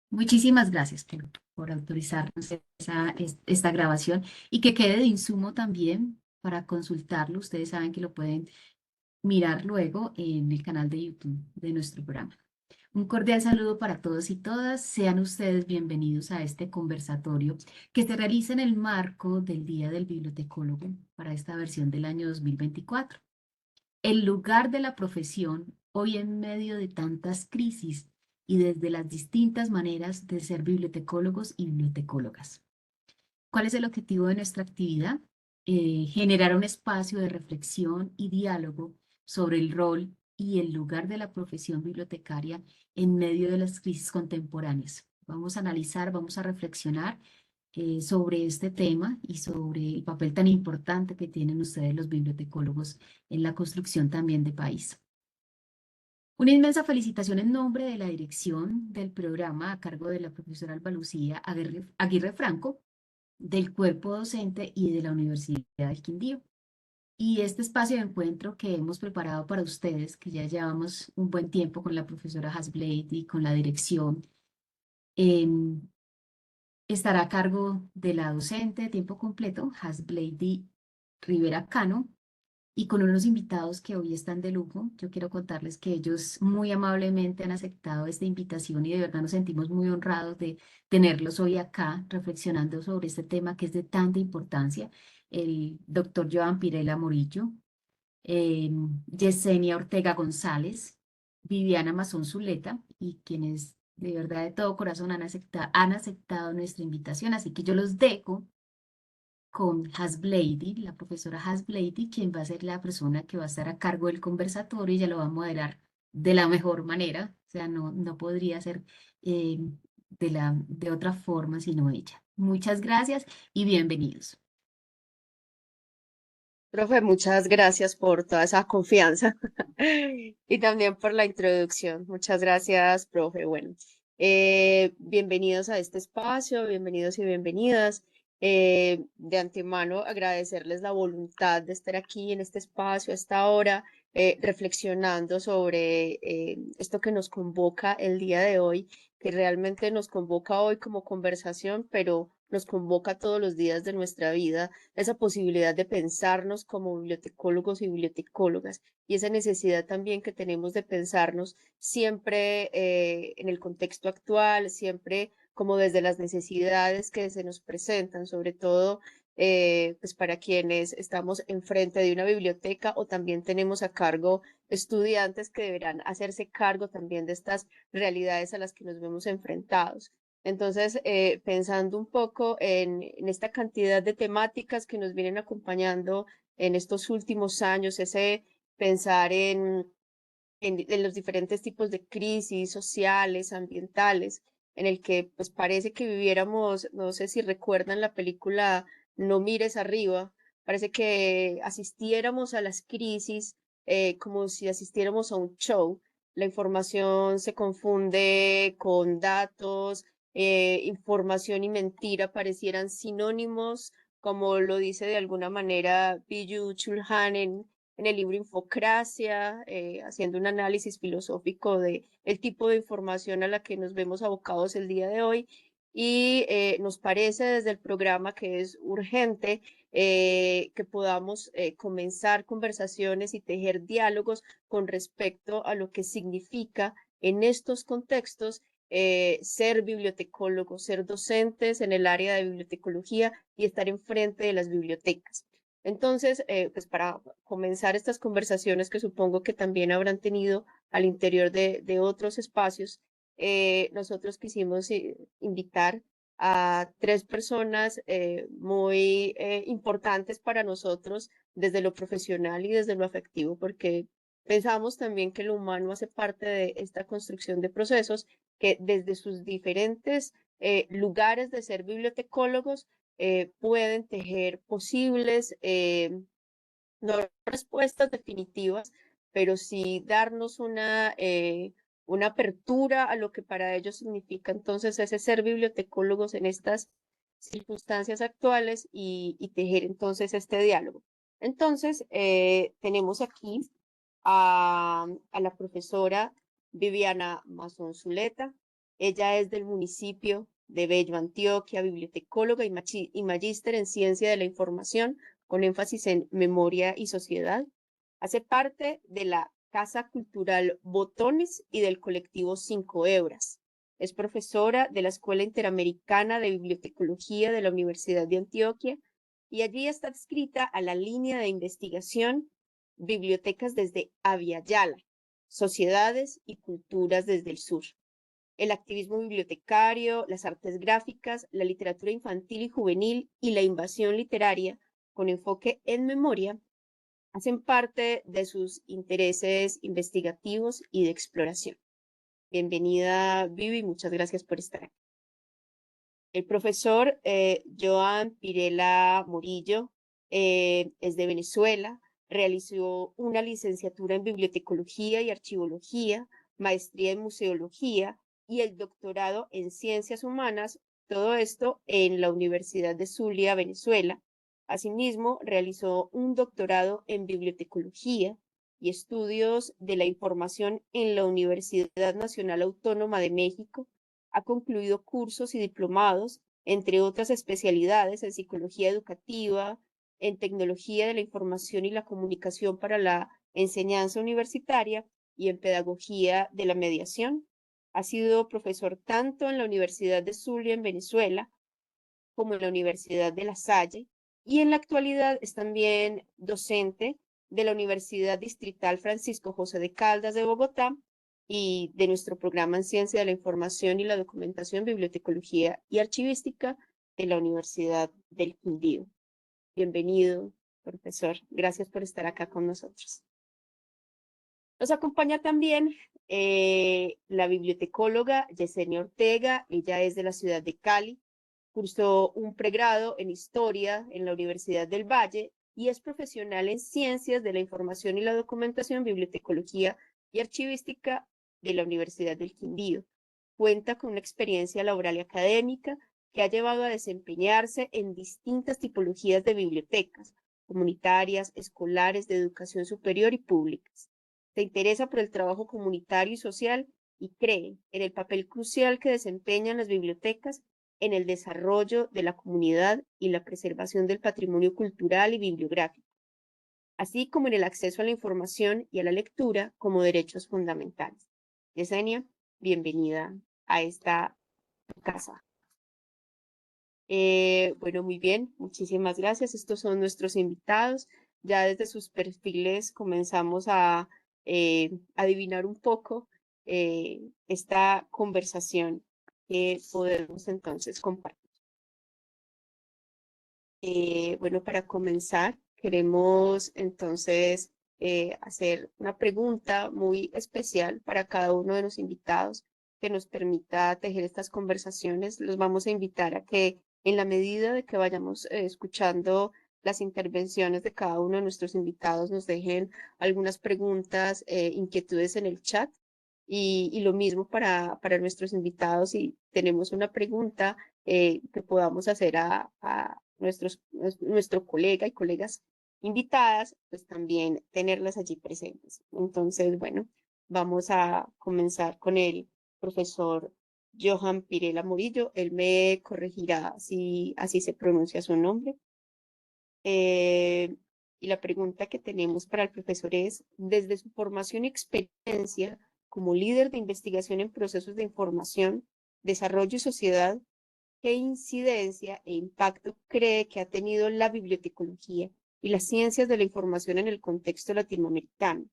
Muchísimas gracias por autorizarnos esta grabación y que quede de insumo también para consultarlo. Ustedes saben que lo pueden mirar luego en el canal de YouTube de nuestro programa. Un cordial saludo para todos y todas. Sean ustedes bienvenidos a este conversatorio que se realiza en el marco del Día del Bibliotecólogo para esta versión del año 2024. El lugar de la profesión hoy en medio de tantas crisis y desde las distintas maneras de ser bibliotecólogos y bibliotecólogas. ¿Cuál es el objetivo de nuestra actividad? Generar un espacio de reflexión y diálogo sobre el rol y el lugar de la profesión bibliotecaria en medio de las crisis contemporáneas. Vamos a analizar, vamos a reflexionar sobre este tema y sobre el papel tan importante que tienen ustedes los bibliotecólogos en la construcción también de país. Una inmensa felicitación en nombre de la dirección del programa a cargo de la profesora Alba Lucía Aguirre Franco, del cuerpo docente y de la Universidad del Quindío. Y este espacio de encuentro que hemos preparado para ustedes, que ya llevamos un buen tiempo con la profesora Hasblade y con la dirección, em, estará a cargo de la docente de tiempo completo, Hasblade Rivera Cano, y con unos invitados que hoy están de lujo. Yo quiero contarles que ellos muy amablemente han aceptado esta invitación y de verdad nos sentimos muy honrados de tenerlos hoy acá reflexionando sobre este tema que es de tanta importancia. El doctor Joan Pirela Morillo, eh, Yesenia Ortega González, Viviana Mazón Zuleta y quienes de verdad de todo corazón han aceptado nuestra invitación. Así que yo los dejo con Hasblady, la profesora Hasblady, quien va a ser la persona que va a estar a cargo del conversatorio y ella lo va a moderar de la mejor manera. O sea, no podría ser eh, de otra forma sino ella. Muchas gracias y bienvenidos. Profe, muchas gracias por toda esa confianza y también por la introducción. Muchas gracias, profe. Bueno, bienvenidos a este espacio, bienvenidos y bienvenidas. De antemano, agradecerles la voluntad de estar aquí en este espacio a esta hora, reflexionando sobre esto que nos convoca el día de hoy, que realmente nos convoca hoy como conversación, pero nos convoca todos los días de nuestra vida esa posibilidad de pensarnos como bibliotecólogos y bibliotecólogas y esa necesidad también que tenemos de pensarnos siempre en el contexto actual, siempre como desde las necesidades que se nos presentan, sobre todo pues para quienes estamos enfrente de una biblioteca o también tenemos a cargo estudiantes que deberán hacerse cargo también de estas realidades a las que nos vemos enfrentados. Entonces, pensando un poco en esta cantidad de temáticas que nos vienen acompañando en estos últimos años, ese pensar en los diferentes tipos de crisis sociales, ambientales, en el que pues parece que viviéramos, no sé si recuerdan la película No mires arriba, parece que asistiéramos a las crisis como si asistiéramos a un show. La información se confunde con datos, información y mentira parecieran sinónimos, como lo dice de alguna manera Byung Chul Han en el libro Infocracia, haciendo un análisis filosófico de el tipo de información a la que nos vemos abocados el día de hoy. Y nos parece desde el programa que es urgente que podamos comenzar conversaciones y tejer diálogos con respecto a lo que significa en estos contextos ser bibliotecólogos, ser docentes en el área de bibliotecología y estar enfrente de las bibliotecas. Entonces, pues para comenzar estas conversaciones que supongo que también habrán tenido al interior de otros espacios, nosotros quisimos invitar a tres personas muy importantes para nosotros desde lo profesional y desde lo afectivo, porque pensamos también que lo humano hace parte de esta construcción de procesos que desde sus diferentes lugares de ser bibliotecólogos pueden tejer posibles, no respuestas definitivas, pero sí darnos una apertura a lo que para ellos significa entonces ese ser bibliotecólogos en estas circunstancias actuales y tejer entonces este diálogo. Entonces, tenemos aquí a la profesora Viviana Mazón Zuleta. Ella es del municipio de Bello, Antioquia, bibliotecóloga y magíster en Ciencia de la Información, con énfasis en Memoria y Sociedad. Hace parte de la Casa Cultural Botones y del colectivo 5 Hebras. Es profesora de la Escuela Interamericana de Bibliotecología de la Universidad de Antioquia y allí está adscrita a la línea de investigación Bibliotecas desde Aviala, Sociedades y Culturas desde el Sur. El activismo bibliotecario, las artes gráficas, la literatura infantil y juvenil y la invasión literaria con enfoque en memoria hacen parte de sus intereses investigativos y de exploración. Bienvenida, Vivi, muchas gracias por estar aquí. El profesor Joan Pirela Morillo es de Venezuela, realizó una licenciatura en bibliotecología y archivología, maestría en museología y el doctorado en ciencias humanas, todo esto en la Universidad de Zulia, Venezuela. Asimismo, realizó un doctorado en bibliotecología y estudios de la información en la Universidad Nacional Autónoma de México. Ha concluido cursos y diplomados, entre otras especialidades en psicología educativa, en tecnología de la información y la comunicación para la enseñanza universitaria y en pedagogía de la mediación. Ha sido profesor tanto en la Universidad de Zulia en Venezuela como en la Universidad de La Salle y en la actualidad es también docente de la Universidad Distrital Francisco José de Caldas de Bogotá y de nuestro programa en Ciencia de la Información y la Documentación, Bibliotecología y Archivística de la Universidad del Quindío. Bienvenido, profesor. Gracias por estar acá con nosotros. Nos acompaña también la bibliotecóloga Yesenia Ortega. Ella es de la ciudad de Cali. Cursó un pregrado en Historia en la Universidad del Valle y es profesional en Ciencias de la Información y la Documentación, Bibliotecología y Archivística de la Universidad del Quindío. Cuenta con una experiencia laboral y académica que ha llevado a desempeñarse en distintas tipologías de bibliotecas, comunitarias, escolares, de educación superior y públicas. Se interesa por el trabajo comunitario y social y cree en el papel crucial que desempeñan las bibliotecas en el desarrollo de la comunidad y la preservación del patrimonio cultural y bibliográfico, así como en el acceso a la información y a la lectura como derechos fundamentales. Yesenia, bienvenida a esta casa. Bueno, muy bien, muchísimas gracias. Estos son nuestros invitados. Ya desde sus perfiles comenzamos a adivinar un poco esta conversación que podemos entonces compartir. Bueno, para comenzar, queremos entonces hacer una pregunta muy especial para cada uno de los invitados que nos permita tejer estas conversaciones. Los vamos a invitar a que en la medida de que vayamos escuchando las intervenciones de cada uno de nuestros invitados, nos dejen algunas preguntas, inquietudes en el chat. Y lo mismo para nuestros invitados, si tenemos una pregunta que podamos hacer a nuestro colega y colegas invitadas, pues también tenerlas allí presentes. Entonces, bueno, vamos a comenzar con el profesor Johan Pirela Murillo. Él me corregirá si así se pronuncia su nombre. Y la pregunta que tenemos para el profesor es, desde su formación y experiencia como líder de investigación en procesos de información, desarrollo y sociedad, ¿qué incidencia e impacto cree que ha tenido la bibliotecología y las ciencias de la información en el contexto latinoamericano?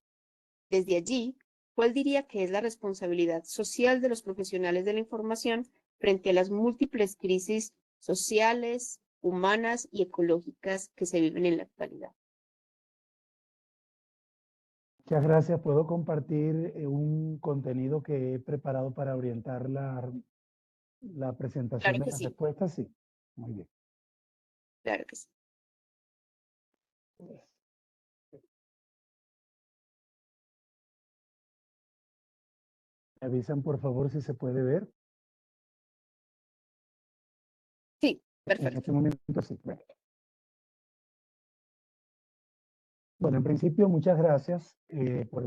Desde allí, ¿cuál diría que es la responsabilidad social de los profesionales de la información frente a las múltiples crisis sociales, humanas y ecológicas que se viven en la actualidad? Muchas gracias. Puedo compartir un contenido que he preparado para orientar la presentación Claro de que las sí, respuestas. Sí, muy bien. claro que sí. Me avisan, por favor, si se puede ver. Sí, En perfecto. este momento sí. Bueno, en principio, muchas gracias por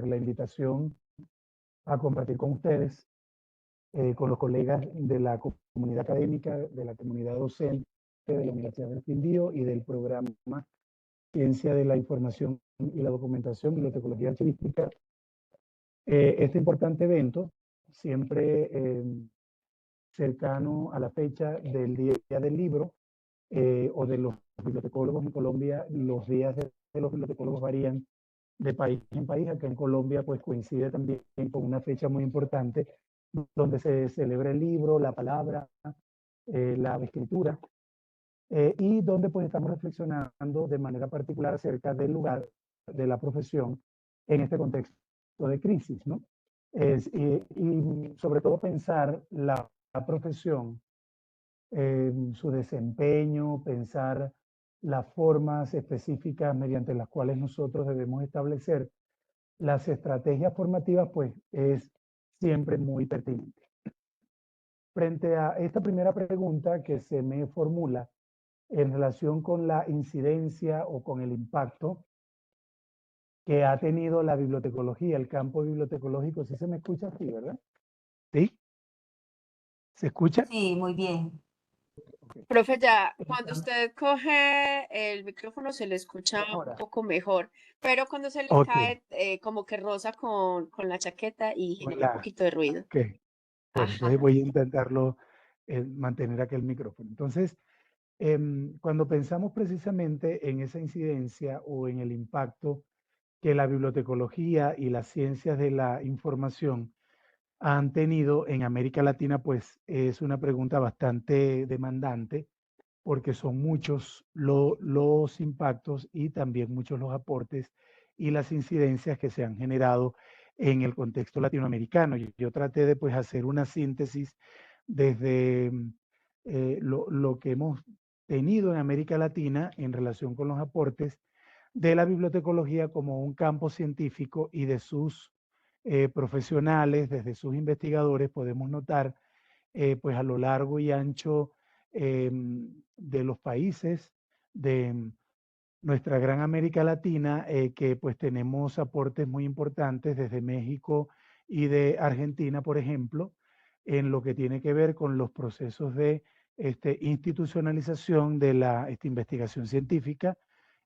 la invitación a compartir con ustedes. con los colegas de la comunidad académica, de la comunidad docente de la Universidad del Quindío y del programa Ciencia de la Información y la Documentación, Bibliotecología Archivística. Este importante evento, siempre cercano a la fecha del Día del Libro o de los bibliotecólogos en Colombia, los días de los bibliotecólogos varían de país en país. Acá en Colombia pues coincide también con una fecha muy importante donde se celebra el libro, la palabra, la escritura, y donde pues estamos reflexionando de manera particular acerca del lugar de la profesión en este contexto de crisis, ¿no? Y sobre todo pensar la profesión, su desempeño, pensar las formas específicas mediante las cuales nosotros debemos establecer las estrategias formativas, pues es siempre muy pertinente. Frente a esta primera pregunta que se me formula en relación con la incidencia o con el impacto que ha tenido la bibliotecología, el campo bibliotecológico, ¿sí se me escucha así, verdad? ¿Sí? ¿Se escucha? Sí, muy bien. Okay. Profe, ya cuando usted coge el micrófono se le escucha un Ahora, poco mejor, pero cuando se le ok, cae como que roza con la chaqueta y genera un hola, poquito de ruido. ok. Bueno, entonces Ajá. voy a intentarlo mantener aquel micrófono. Entonces, cuando pensamos precisamente en esa incidencia o en el impacto que la bibliotecología y las ciencias de la información han tenido en América Latina, pues es una pregunta bastante demandante porque son muchos los impactos y también muchos los aportes y las incidencias que se han generado en el contexto latinoamericano. Yo traté de pues hacer una síntesis desde lo que hemos tenido en América Latina en relación con los aportes de la bibliotecología como un campo científico y de sus profesionales, desde sus investigadores, podemos notar pues a lo largo y ancho de los países de nuestra gran América Latina, que pues tenemos aportes muy importantes desde México y de Argentina, por ejemplo, en lo que tiene que ver con los procesos de institucionalización de la investigación científica.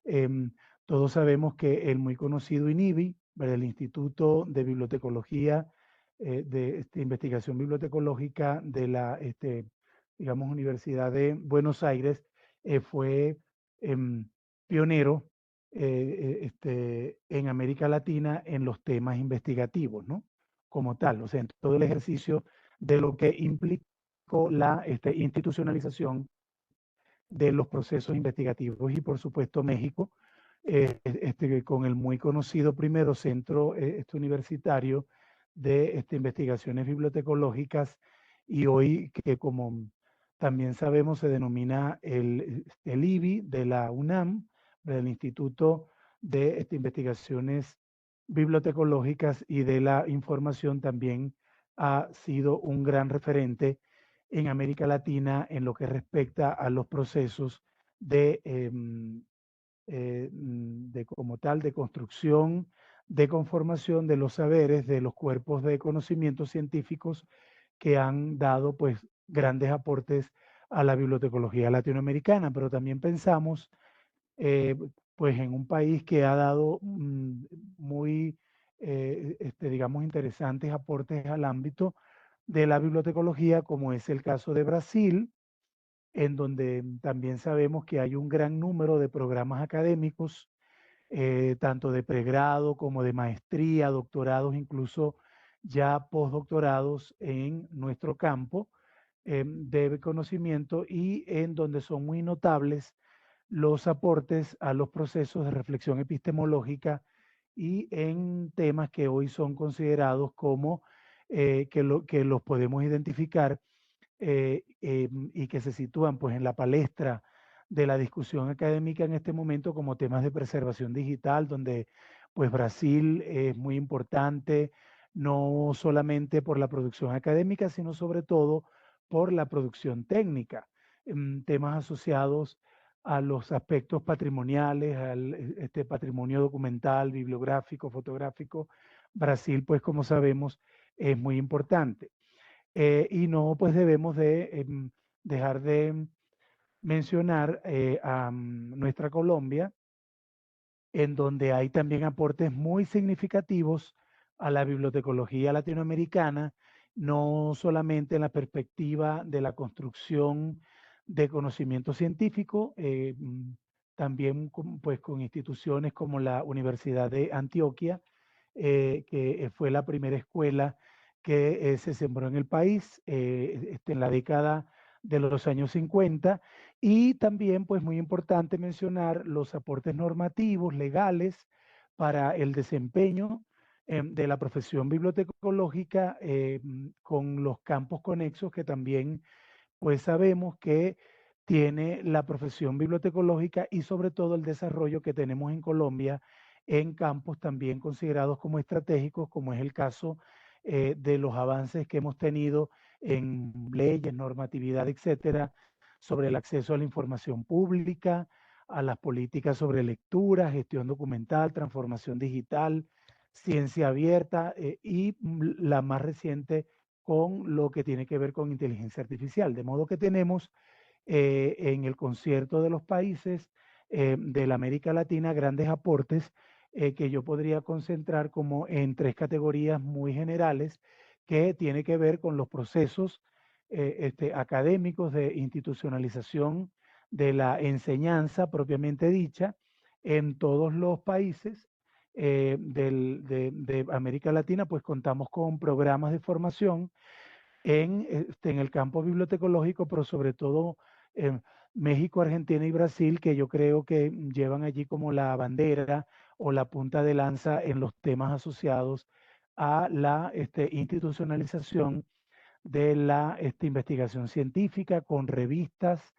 Em, Todos sabemos que el muy conocido INIBI, el Instituto de Bibliotecología, de Investigación Bibliotecológica de la, digamos, Universidad de Buenos Aires, fue em, pionero en América Latina en los temas investigativos, ¿no? Como tal, o sea, en todo el ejercicio de lo que implicó la institucionalización de los procesos investigativos. Y por supuesto México, con el muy conocido primero centro universitario de investigaciones bibliotecológicas, y hoy que como también sabemos se denomina el IBI de la UNAM, del Instituto de Investigaciones Bibliotecológicas y de la Información, también ha sido un gran referente en América Latina en lo que respecta a los procesos de como tal, de construcción, de conformación de los saberes, de los cuerpos de conocimientos científicos que han dado pues grandes aportes a la bibliotecología latinoamericana, pero también pensamos eh, pues en un país que ha dado muy, digamos, interesantes aportes al ámbito de la bibliotecología, como es el caso de Brasil, en donde también sabemos que hay un gran número de programas académicos, tanto de pregrado como de maestría, doctorados, incluso ya postdoctorados en nuestro campo de conocimiento, y en donde son muy notables los aportes a los procesos de reflexión epistemológica y en temas que hoy son considerados como que los podemos identificar y que se sitúan pues en la palestra de la discusión académica en este momento como temas de preservación digital, donde pues Brasil es muy importante, no solamente por la producción académica, sino sobre todo por la producción técnica, temas asociados a los aspectos patrimoniales, al patrimonio documental, bibliográfico, fotográfico. Brasil, pues como sabemos, es muy importante. y no pues debemos de dejar de mencionar a nuestra Colombia, en donde hay también aportes muy significativos a la bibliotecología latinoamericana, no solamente en la perspectiva de la construcción de conocimiento científico, también pues con instituciones como la Universidad de Antioquia, que fue la primera escuela que se sembró en el país en la década de los años 50, y también, pues muy importante mencionar los aportes normativos, legales, para el desempeño de la profesión bibliotecológica con los campos conexos que también, pues sabemos que tiene la profesión bibliotecológica y sobre todo el desarrollo que tenemos en Colombia en campos también considerados como estratégicos, como es el caso de los avances que hemos tenido en leyes, normatividad, etcétera, sobre el acceso a la información pública, a las políticas sobre lectura, gestión documental, transformación digital, ciencia abierta y la más reciente con lo que tiene que ver con inteligencia artificial. De modo que tenemos en el concierto de los países de la América Latina grandes aportes que yo podría concentrar como en tres categorías muy generales que tiene que ver con los procesos académicos de institucionalización de la enseñanza propiamente dicha en todos los países de América Latina, pues contamos con programas de formación en el campo bibliotecológico, pero sobre todo en México, Argentina y Brasil, que yo creo que llevan allí como la bandera o la punta de lanza en los temas asociados a la institucionalización de la investigación científica con revistas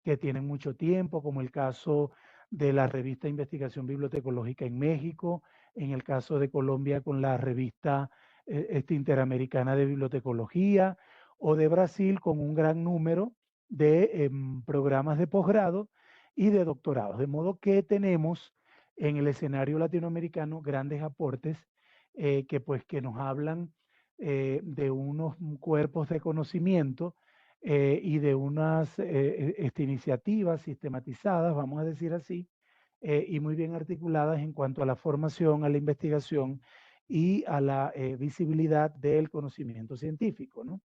que tienen mucho tiempo, como el caso de la revista Investigación Bibliotecológica en México, en el caso de Colombia con la revista Interamericana de Bibliotecología, o de Brasil con un gran número de programas de posgrado y de doctorado. De modo que tenemos en el escenario latinoamericano grandes aportes que nos hablan de unos cuerpos de conocimiento y de unas iniciativas sistematizadas, vamos a decir así, y muy bien articuladas en cuanto a la formación, a la investigación y a la visibilidad del conocimiento científico, ¿no?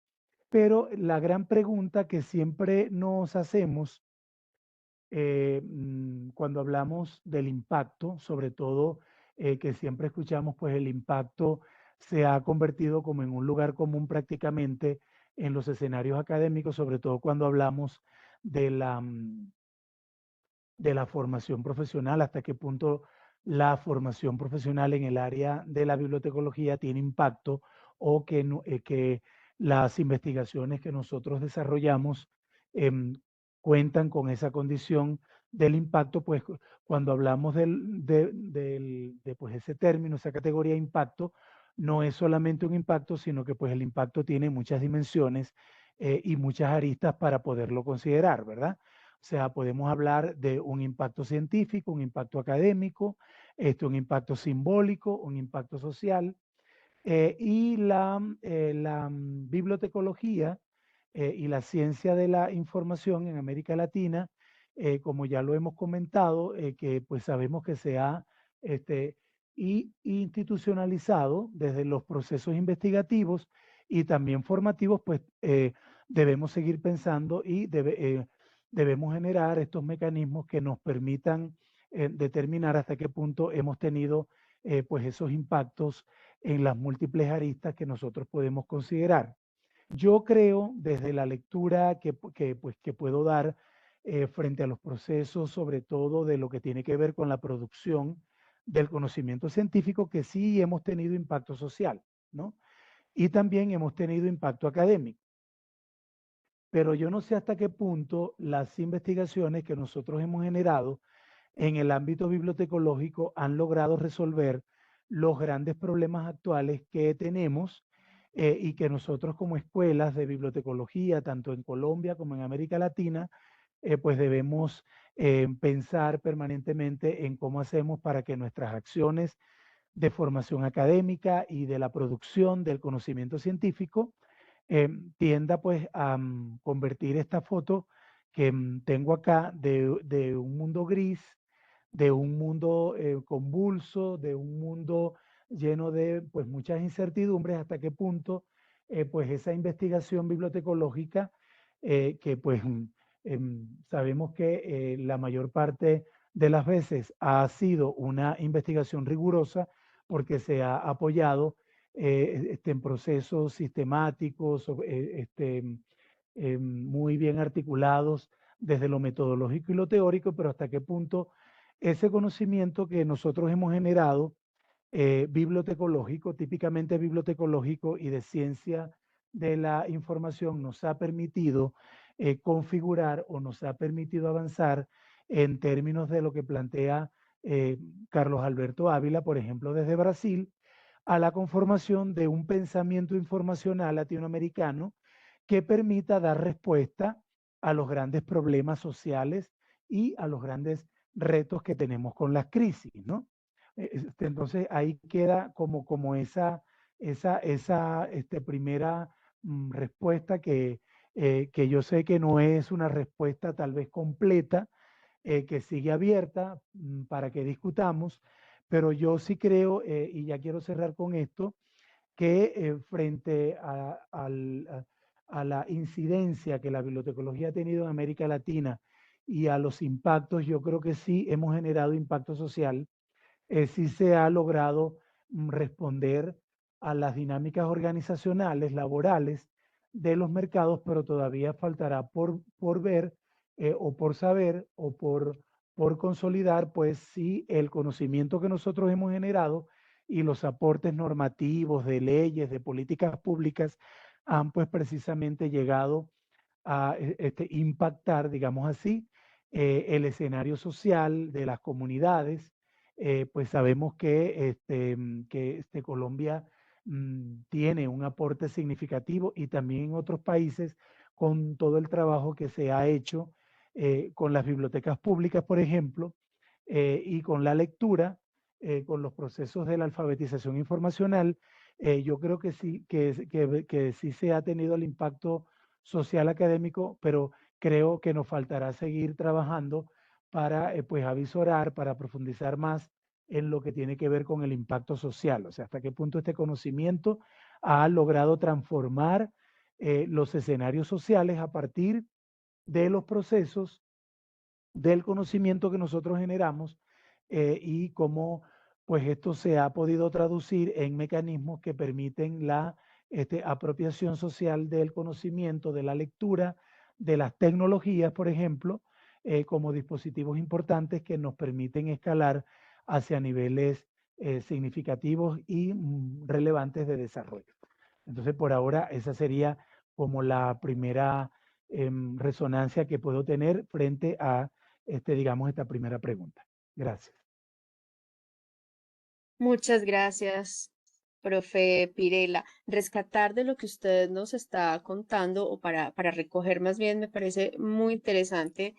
Pero la gran pregunta que siempre nos hacemos cuando hablamos del impacto, sobre todo que siempre escuchamos, pues el impacto se ha convertido como en un lugar común prácticamente en los escenarios académicos, sobre todo cuando hablamos de de la formación profesional, hasta qué punto la formación profesional en el área de la bibliotecología tiene impacto o que las investigaciones que nosotros desarrollamos em, cuentan con esa condición del impacto, pues cuando hablamos pues ese término, esa categoría de impacto, no es solamente un impacto, sino que pues el impacto tiene muchas dimensiones y muchas aristas para poderlo considerar, ¿verdad? O sea, podemos hablar de un impacto científico, un impacto académico, un impacto simbólico, un impacto social. Y la bibliotecología y la ciencia de la información en América Latina, como ya lo hemos comentado, que pues sabemos que se ha este, institucionalizado desde los procesos investigativos y también formativos, pues debemos seguir pensando y debemos generar estos mecanismos que nos permitan determinar hasta qué punto hemos tenido pues esos impactos en las múltiples aristas que nosotros podemos considerar. Yo creo, desde la lectura que puedo dar frente a los procesos, sobre todo de lo que tiene que ver con la producción del conocimiento científico, que sí hemos tenido impacto social, ¿no? Y también hemos tenido impacto académico. Pero yo no sé hasta qué punto las investigaciones que nosotros hemos generado en el ámbito bibliotecológico han logrado resolver los grandes problemas actuales que tenemos y que nosotros como escuelas de bibliotecología, tanto en Colombia como en América Latina, pues debemos pensar permanentemente en cómo hacemos para que nuestras acciones de formación académica y de la producción del conocimiento científico tienda pues a convertir esta foto que tengo acá de un mundo gris, de un mundo convulso, de un mundo lleno de pues muchas incertidumbres, hasta qué punto pues esa investigación bibliotecológica que pues sabemos que la mayor parte de las veces ha sido una investigación rigurosa porque se ha apoyado en procesos sistemáticos, muy bien articulados desde lo metodológico y lo teórico, pero hasta qué punto ese conocimiento que nosotros hemos generado, bibliotecológico, típicamente bibliotecológico y de ciencia de la información, nos ha permitido configurar o nos ha permitido avanzar en términos de lo que plantea Carlos Alberto Ávila, por ejemplo, desde Brasil, a la conformación de un pensamiento informacional latinoamericano que permita dar respuesta a los grandes problemas sociales y a los grandes retos que tenemos con las crisis, ¿no? Entonces ahí queda como esa primera respuesta que yo sé que no es una respuesta tal vez completa, que sigue abierta para que discutamos, pero yo sí creo, y ya quiero cerrar con esto, que frente a la incidencia que la bibliotecología ha tenido en América Latina y a los impactos, yo creo que sí hemos generado impacto social, sí se ha logrado responder a las dinámicas organizacionales, laborales de los mercados, pero todavía faltará por ver o por saber o por consolidar, pues sí, el conocimiento que nosotros hemos generado y los aportes normativos de leyes, de políticas públicas, han pues precisamente llegado a impactar, digamos así, el escenario social de las comunidades. Pues sabemos que Colombia tiene un aporte significativo y también en otros países con todo el trabajo que se ha hecho con las bibliotecas públicas, por ejemplo, y con la lectura, con los procesos de la alfabetización informacional. Yo creo que sí, que sí se ha tenido el impacto social académico, pero creo que nos faltará seguir trabajando para pues avisorar, para profundizar más en lo que tiene que ver con el impacto social, o sea, hasta qué punto este conocimiento ha logrado transformar los escenarios sociales a partir de los procesos del conocimiento que nosotros generamos y cómo pues esto se ha podido traducir en mecanismos que permiten la apropiación social del conocimiento, de la lectura, de las tecnologías, por ejemplo, como dispositivos importantes que nos permiten escalar hacia niveles significativos y relevantes de desarrollo. Entonces, por ahora, esa sería como la primera resonancia que puedo tener frente a digamos, esta primera pregunta. Gracias. Muchas gracias, profe Pirela. Rescatar de lo que usted nos está contando, o para recoger más bien, me parece muy interesante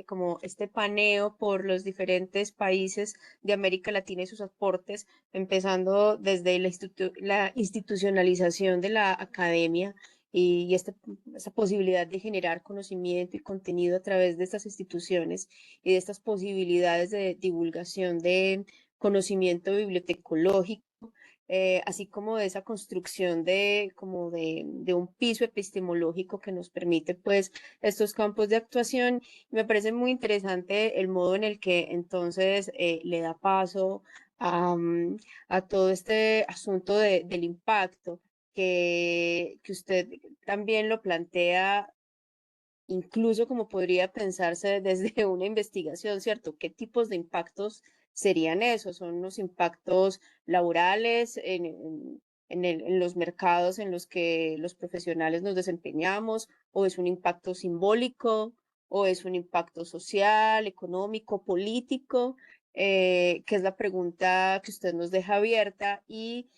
como este paneo por los diferentes países de América Latina y sus aportes, empezando desde la institucionalización de la academia y esta posibilidad de generar conocimiento y contenido a través de estas instituciones y de estas posibilidades de divulgación de conocimiento bibliotecológico, así como de esa construcción de un piso epistemológico que nos permite pues estos campos de actuación. Me parece muy interesante el modo en el que entonces le da paso a todo este asunto del impacto que usted también lo plantea, incluso como podría pensarse desde una investigación, ¿cierto? ¿Qué tipos de impactos serían esos? ¿Son los impactos laborales en los mercados en los que los profesionales nos desempeñamos? ¿O es un impacto simbólico? ¿O es un impacto social, económico, político? Que es la pregunta que usted nos deja abierta, y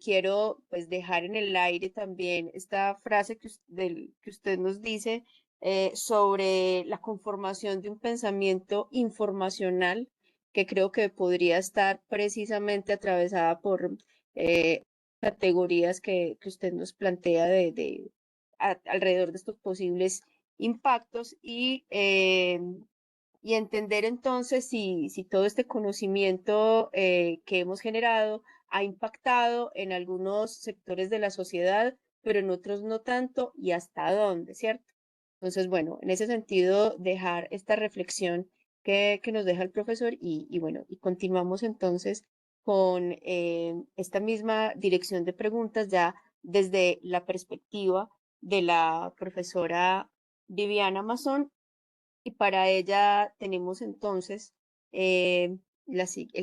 quiero pues dejar en el aire también esta frase que usted nos dice sobre la conformación de un pensamiento informacional, que creo que podría estar precisamente atravesada por categorías que usted nos plantea alrededor de estos posibles impactos y entender entonces si todo este conocimiento que hemos generado ha impactado en algunos sectores de la sociedad, pero en otros no tanto, y hasta dónde, ¿cierto? Entonces, bueno, en ese sentido, dejar esta reflexión que nos deja el profesor y bueno, y continuamos entonces con esta misma dirección de preguntas ya desde la perspectiva de la profesora Viviana Mazón y para ella tenemos entonces el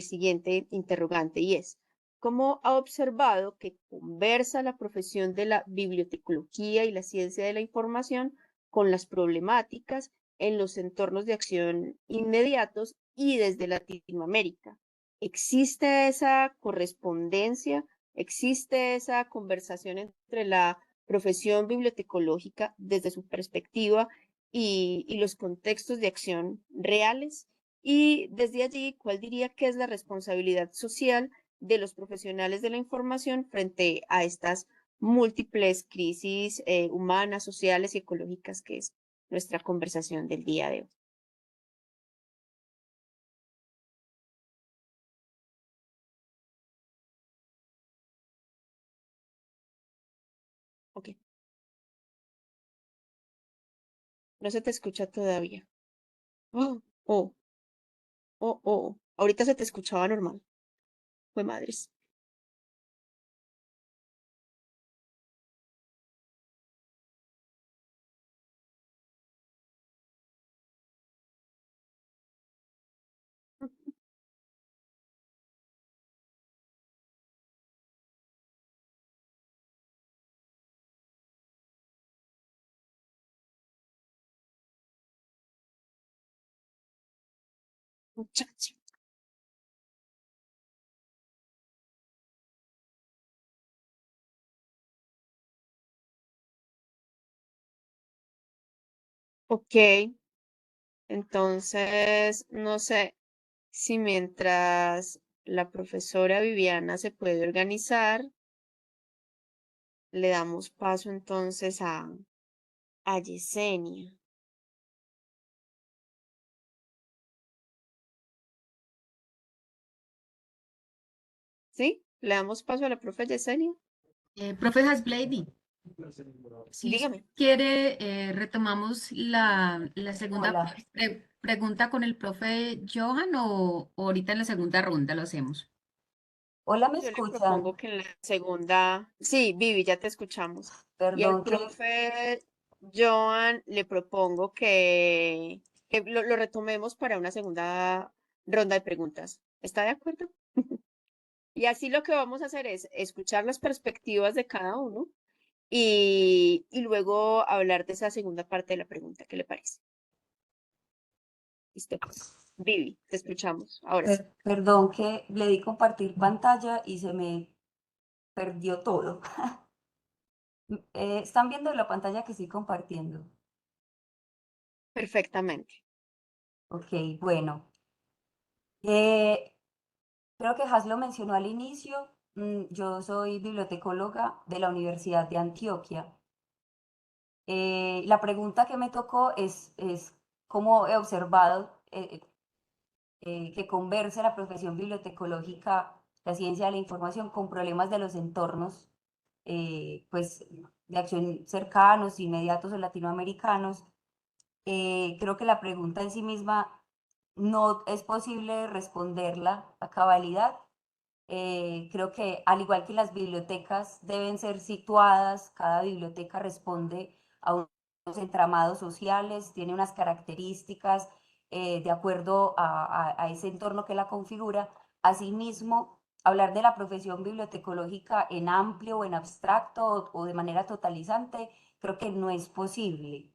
siguiente interrogante y es, ¿cómo ha observado que conversa la profesión de la bibliotecología y la ciencia de la información con las problemáticas en los entornos de acción inmediatos y desde Latinoamérica? ¿Existe esa correspondencia? ¿Existe esa conversación entre la profesión bibliotecológica desde su perspectiva y los contextos de acción reales? Y desde allí, ¿cuál diría que es la responsabilidad social de los profesionales de la información frente a estas múltiples crisis humanas, sociales y ecológicas que es nuestra conversación del día de hoy? Ok, no se te escucha todavía. Oh, oh, oh. Ahorita se te escuchaba normal. Fue madres. Muchacho. Ok, entonces, no sé. Si mientras la profesora Viviana se puede organizar, le damos paso entonces a Yesenia. ¿Sí? Le damos paso a la profe Yesenia. Profe Hasblady, si usted Dígame. quiere, retomamos la segunda Hola, pregunta con el profe Johan o ahorita en la segunda ronda lo hacemos. hola, ¿me Yo le escuchan? propongo que en la segunda, sí, Vivi, ya te escuchamos. Y al Perdón que, profe Joan le propongo que lo retomemos para una segunda ronda de preguntas. ¿Está de acuerdo? Y así lo que vamos a hacer es escuchar las perspectivas de cada uno y luego hablar de esa segunda parte de la pregunta. ¿Qué le parece? Listo, pues. Vivi, te escuchamos. Ahora sí. perdón que le di compartir pantalla y se me perdió todo. ¿Están viendo la pantalla que estoy compartiendo? Perfectamente. Ok, bueno. Eh, Creo que Has lo mencionó al inicio. Yo soy bibliotecóloga de la Universidad de Antioquia. La pregunta que me tocó es cómo he observado que converse la profesión bibliotecológica, la ciencia de la información, con problemas de los entornos, pues, de acción cercanos, inmediatos o latinoamericanos. Creo que la pregunta en sí misma no es posible responderla a cabalidad. Creo que al igual que las bibliotecas deben ser situadas, cada biblioteca responde a unos entramados sociales, tiene unas características de acuerdo a ese entorno que la configura. Asimismo, hablar de la profesión bibliotecológica en amplio o en abstracto o de manera totalizante, creo que no es posible.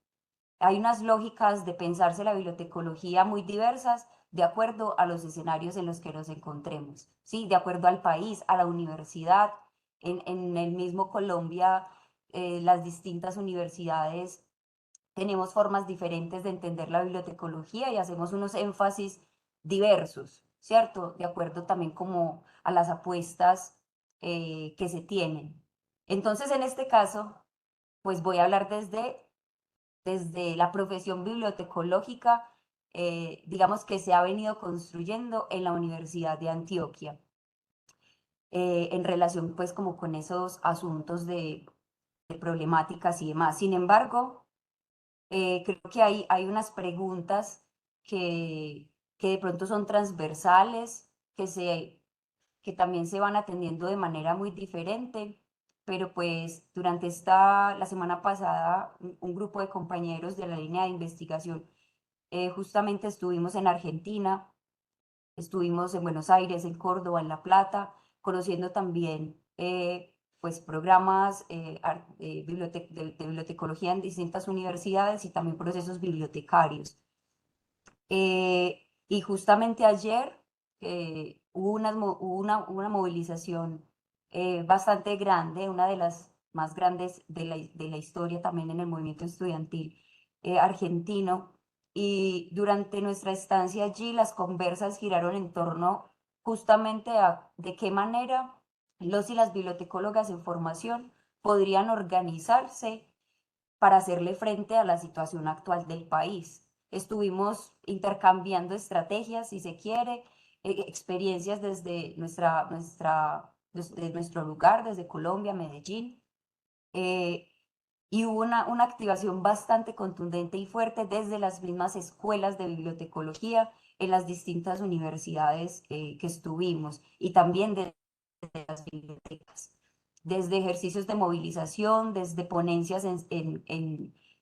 Hay unas lógicas de pensarse la bibliotecología muy diversas de acuerdo a los escenarios en los que nos encontremos, ¿sí? De acuerdo al país, a la universidad. En el mismo Colombia, las distintas universidades tenemos formas diferentes de entender la bibliotecología y hacemos unos énfasis diversos, ¿cierto? De acuerdo también como a las apuestas que se tienen. Entonces, en este caso, pues voy a hablar desde la profesión bibliotecológica, digamos que se ha venido construyendo en la Universidad de Antioquia, en relación pues como con esos asuntos de problemáticas y demás. Sin embargo, creo que hay unas preguntas que de pronto son transversales, que también se van atendiendo de manera muy diferente, pero pues durante la semana pasada, un grupo de compañeros de la línea de investigación, justamente estuvimos en Argentina, estuvimos en Buenos Aires, en Córdoba, en La Plata, conociendo también pues programas de bibliotecología en distintas universidades y también procesos bibliotecarios. Y justamente ayer hubo una movilización bastante grande, una de las más grandes de la historia también en el movimiento estudiantil argentino. Y durante nuestra estancia allí, las conversas giraron en torno justamente a de qué manera los y las bibliotecólogas en formación podrían organizarse para hacerle frente a la situación actual del país. Estuvimos intercambiando estrategias, si se quiere, experiencias desde desde nuestro lugar, desde Colombia, Medellín, eh, y hubo una activación bastante contundente y fuerte desde las mismas escuelas de bibliotecología en las distintas universidades que estuvimos y también desde las bibliotecas, desde ejercicios de movilización, desde ponencias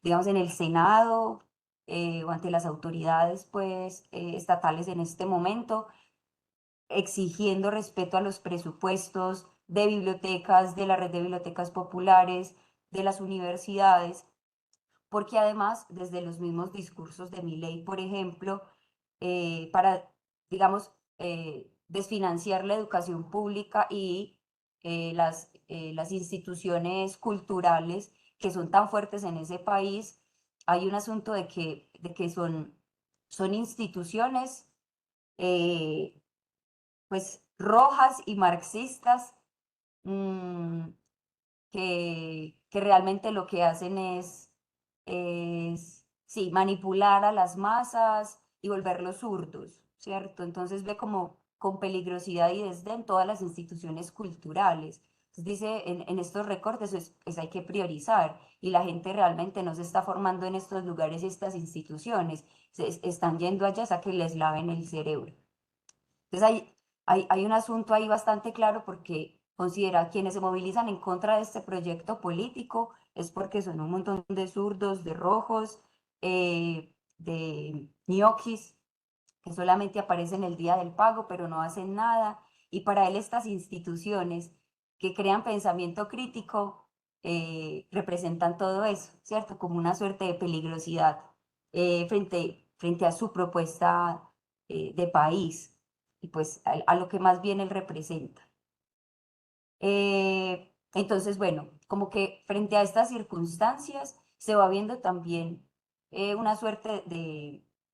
digamos, en el Senado o ante las autoridades pues, estatales en este momento, exigiendo respeto a los presupuestos de bibliotecas, de la red de bibliotecas populares, de las universidades, porque además, desde los mismos discursos de Milei, por ejemplo, para, digamos, desfinanciar la educación pública y las instituciones culturales que son tan fuertes en ese país, hay un asunto de que son instituciones eh, pues rojas y marxistas, mm, que realmente lo que hacen es sí, manipular a las masas y volverlos zurdos, ¿cierto? Entonces ve como con peligrosidad y desdén todas las instituciones culturales. Entonces dice, en estos recortes hay que priorizar y la gente realmente no se está formando en estos lugares y estas instituciones, están yendo allá a que les laven el cerebro. Entonces hay un asunto ahí bastante claro porque considera quienes se movilizan en contra de este proyecto político es porque son un montón de zurdos, de rojos, de ñoquis, que solamente aparecen el día del pago, pero no hacen nada. Y para él estas instituciones que crean pensamiento crítico representan todo eso, ¿cierto? Como una suerte de peligrosidad frente a su propuesta de país y pues a lo que más bien él representa. Entonces, bueno, como que frente a estas circunstancias se va viendo también una suerte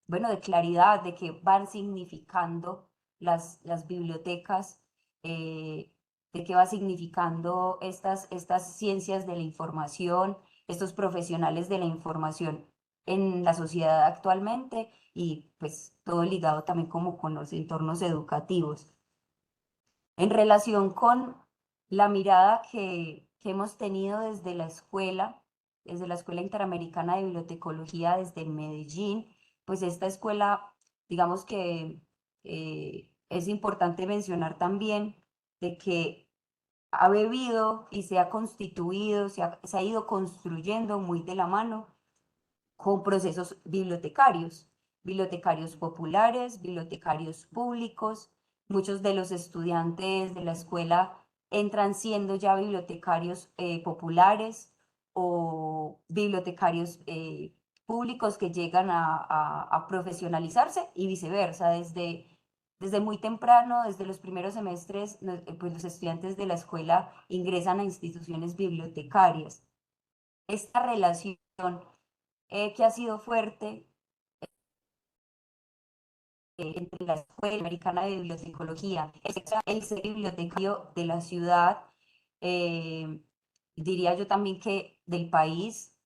bueno, de claridad de qué van significando las bibliotecas, de qué va significando estas ciencias de la información, estos profesionales de la información en la sociedad actualmente y pues todo ligado también como con los entornos educativos. En relación con la mirada que hemos tenido desde la Escuela Interamericana de Bibliotecología desde Medellín, pues esta escuela, digamos que es importante mencionar también de que ha bebido y se ha constituido, se ha ido construyendo muy de la mano con procesos bibliotecarios populares, bibliotecarios públicos. Muchos de los estudiantes de la escuela entran siendo ya bibliotecarios populares o bibliotecarios públicos que llegan a profesionalizarse y viceversa. Desde muy temprano, desde los primeros semestres, pues los estudiantes de la escuela ingresan a instituciones bibliotecarias. Esta relación, que ha sido fuerte, entre la Escuela Americana de Bibliotecología, el ser bibliotecario de la ciudad, eh, diría yo también que del país,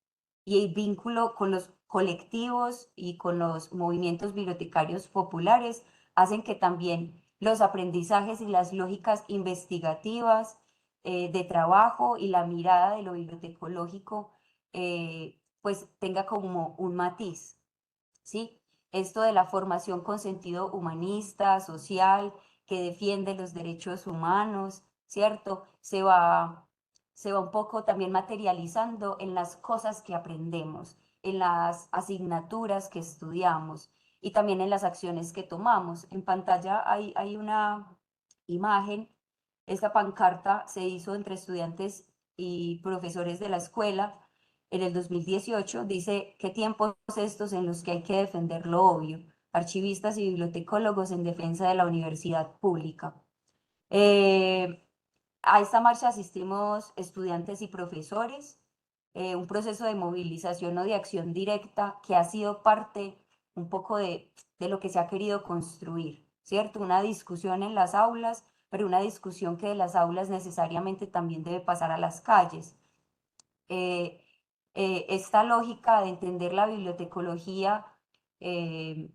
y el vínculo con los colectivos y con los movimientos bibliotecarios populares hacen que también los aprendizajes y las lógicas investigativas de trabajo y la mirada de lo bibliotecológico pues tenga como un matiz, ¿sí? Esto de la formación con sentido humanista, social, que defiende los derechos humanos, ¿cierto? Se va un poco también materializando en las cosas que aprendemos, en las asignaturas que estudiamos y también en las acciones que tomamos. En pantalla hay una imagen. Esta pancarta se hizo entre estudiantes y profesores de la escuela en el 2018. Dice: ¿qué tiempos estos en los que hay que defender lo obvio? Archivistas y bibliotecólogos en defensa de la universidad pública. A esta marcha asistimos estudiantes y profesores, un proceso de movilización o de acción directa que ha sido parte un poco de lo que se ha querido construir, ¿cierto? Una discusión en las aulas, pero una discusión que de las aulas necesariamente también debe pasar a las calles. Eh, Esta lógica de entender la bibliotecología eh,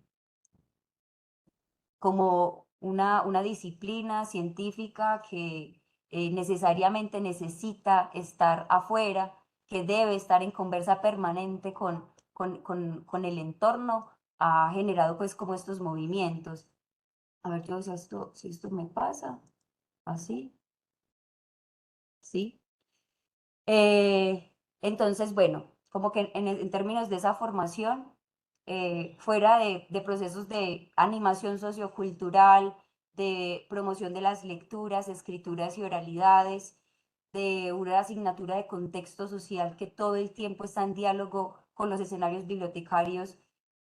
como una disciplina científica que necesariamente necesita estar afuera, que debe estar en conversa permanente con el entorno, ha generado pues como estos movimientos. A ver, yo si esto me pasa, así, ¿sí? Entonces, bueno, como que en términos de esa formación, fuera de procesos de animación sociocultural, de promoción de las lecturas, escrituras y oralidades, de una asignatura de contexto social que todo el tiempo está en diálogo con los escenarios bibliotecarios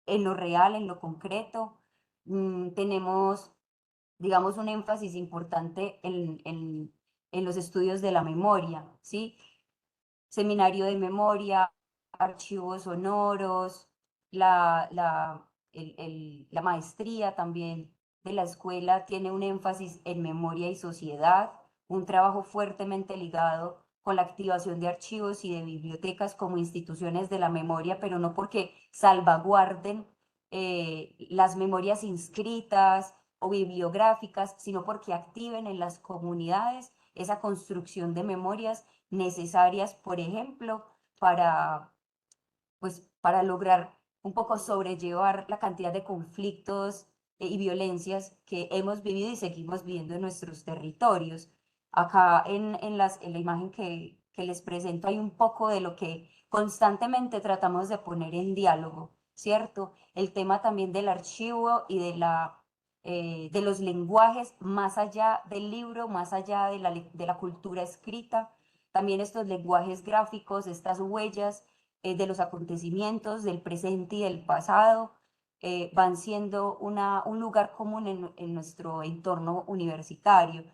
en lo real, en lo concreto. Tenemos, digamos, un énfasis importante en los estudios de la memoria, ¿sí? Seminario de memoria, archivos sonoros, la maestría también de la escuela tiene un énfasis en memoria y sociedad, un trabajo fuertemente ligado con la activación de archivos y de bibliotecas como instituciones de la memoria, pero no porque salvaguarden las memorias inscritas o bibliográficas, sino porque activen en las comunidades esa construcción de memorias necesarias, por ejemplo, para, pues, para lograr un poco sobrellevar la cantidad de conflictos y violencias que hemos vivido y seguimos viviendo en nuestros territorios. Acá en la imagen que les presento hay un poco de lo que constantemente tratamos de poner en diálogo, ¿cierto? El tema también del archivo y de los lenguajes más allá del libro, más allá de la cultura escrita, también estos lenguajes gráficos, estas huellas de los acontecimientos del presente y del pasado, van siendo un lugar común en nuestro entorno universitario.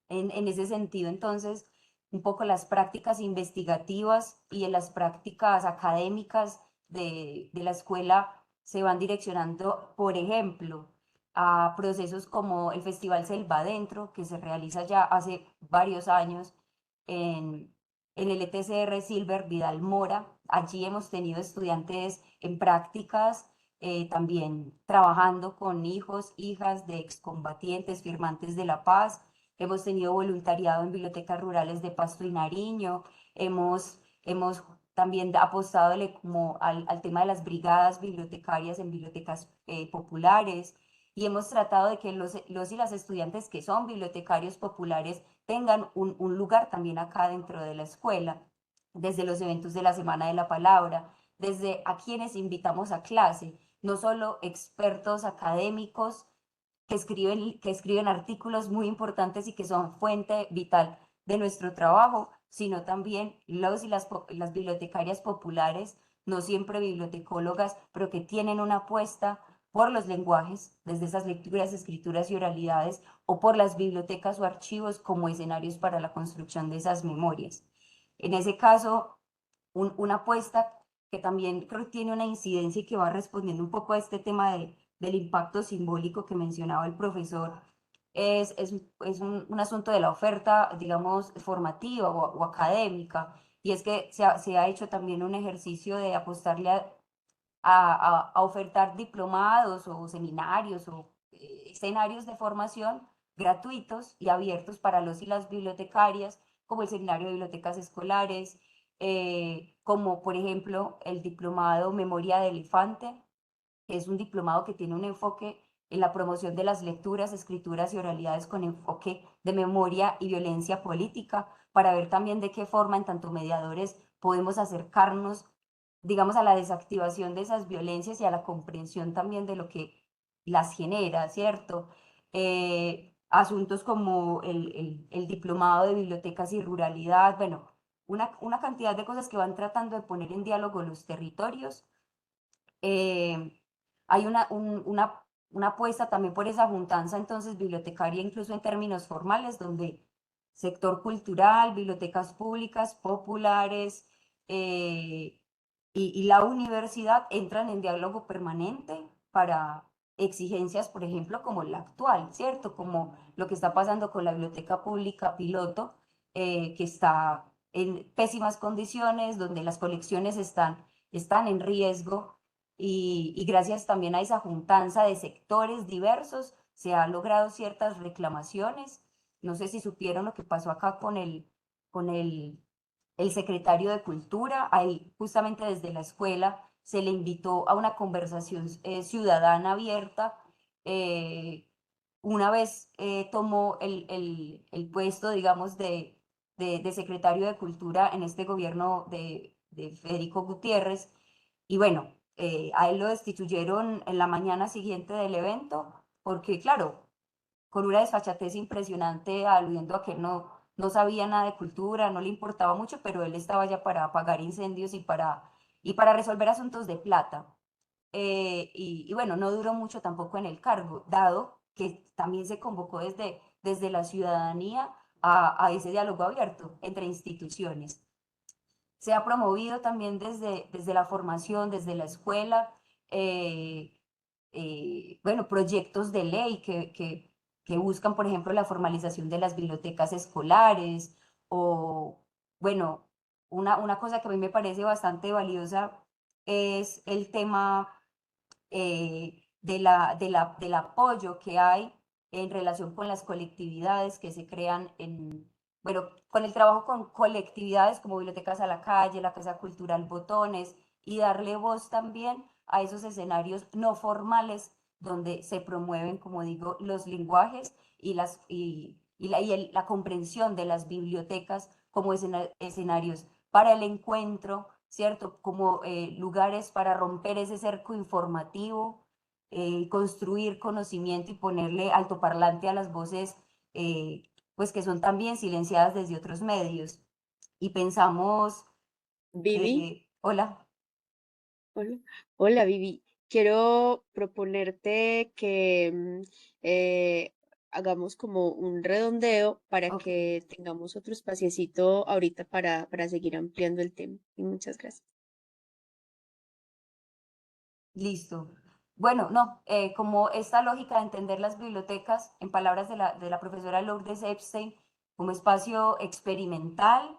En ese sentido, entonces, un poco las prácticas investigativas y en las prácticas académicas de la escuela se van direccionando, por ejemplo, a procesos como el Festival Selva Adentro, que se realiza ya hace varios años en el ETCR Silver Vidal Mora. Allí hemos tenido estudiantes en prácticas, también trabajando con hijos, hijas de excombatientes, firmantes de la paz. Hemos tenido voluntariado en bibliotecas rurales de Pasto y Nariño. Hemos también apostado como al tema de las brigadas bibliotecarias en bibliotecas populares, y hemos tratado de que los y las estudiantes que son bibliotecarios populares tengan un lugar también acá dentro de la escuela, desde los eventos de la Semana de la Palabra, desde a quienes invitamos a clase, no solo expertos académicos que escriben artículos muy importantes y que son fuente vital de nuestro trabajo, sino también los y las bibliotecarias populares, no siempre bibliotecólogas, pero que tienen una apuesta por los lenguajes, desde esas lecturas, escrituras y oralidades, o por las bibliotecas o archivos como escenarios para la construcción de esas memorias. En ese caso, una apuesta que también creo que tiene una incidencia y que va respondiendo un poco a este tema del impacto simbólico que mencionaba el profesor, es un asunto de la oferta, digamos, formativa o académica, y es que se ha hecho también un ejercicio de apostarle a ofertar diplomados o seminarios o escenarios de formación gratuitos y abiertos para los y las bibliotecarias, como el seminario de bibliotecas escolares, como por ejemplo el diplomado Memoria de Elefante, que es un diplomado que tiene un enfoque en la promoción de las lecturas, escrituras y oralidades con enfoque de memoria y violencia política, para ver también de qué forma en tanto mediadores podemos acercarnos, digamos, a la desactivación de esas violencias y a la comprensión también de lo que las genera, ¿cierto? Asuntos como el diplomado de bibliotecas y ruralidad, bueno, una cantidad de cosas que van tratando de poner en diálogo los territorios. Hay una apuesta también por esa juntanza entonces bibliotecaria, incluso en términos formales, donde sector cultural, bibliotecas públicas, populares y la universidad entran en diálogo permanente para exigencias, por ejemplo, como la actual, ¿cierto? Como lo que está pasando con la biblioteca pública piloto, que está en pésimas condiciones, donde las colecciones están en riesgo y gracias también a esa juntanza de sectores diversos se han logrado ciertas reclamaciones. No sé si supieron lo que pasó acá con el secretario de Cultura. Ahí, justamente desde la escuela, se le invitó a una conversación ciudadana abierta. eh, una vez tomó el puesto, digamos, de secretario de Cultura en este gobierno de Federico Gutiérrez. Y bueno, a él lo destituyeron en la mañana siguiente del evento, porque claro, con una desfachatez impresionante, aludiendo a que no sabía nada de cultura, no le importaba mucho, pero él estaba ya para apagar incendios y para resolver asuntos de plata. Y bueno, no duró mucho tampoco en el cargo, dado que también se convocó desde la ciudadanía a ese diálogo abierto entre instituciones. Se ha promovido también desde la formación, desde la escuela, eh, bueno, proyectos de ley que buscan, por ejemplo, la formalización de las bibliotecas escolares o, bueno, una cosa que a mí me parece bastante valiosa es el tema del apoyo que hay en relación con las colectividades que se crean bueno, con el trabajo con colectividades como Bibliotecas a la Calle, la Casa Cultural Botones, y darle voz también a esos escenarios no formales donde se promueven, como digo, los lenguajes y la comprensión de las bibliotecas como escenarios para el encuentro, ¿cierto? Como lugares para romper ese cerco informativo, construir conocimiento y ponerle altoparlante a las voces, pues que son también silenciadas desde otros medios. Y pensamos, Vivi, hola. hola, hola Vivi. Quiero proponerte que hagamos como un redondeo para Ok, que tengamos otro espaciecito ahorita para seguir ampliando el tema. Y muchas gracias. listo. Bueno, no, como esta lógica de entender las bibliotecas, en palabras de la profesora Lourdes Epstein, como espacio experimental,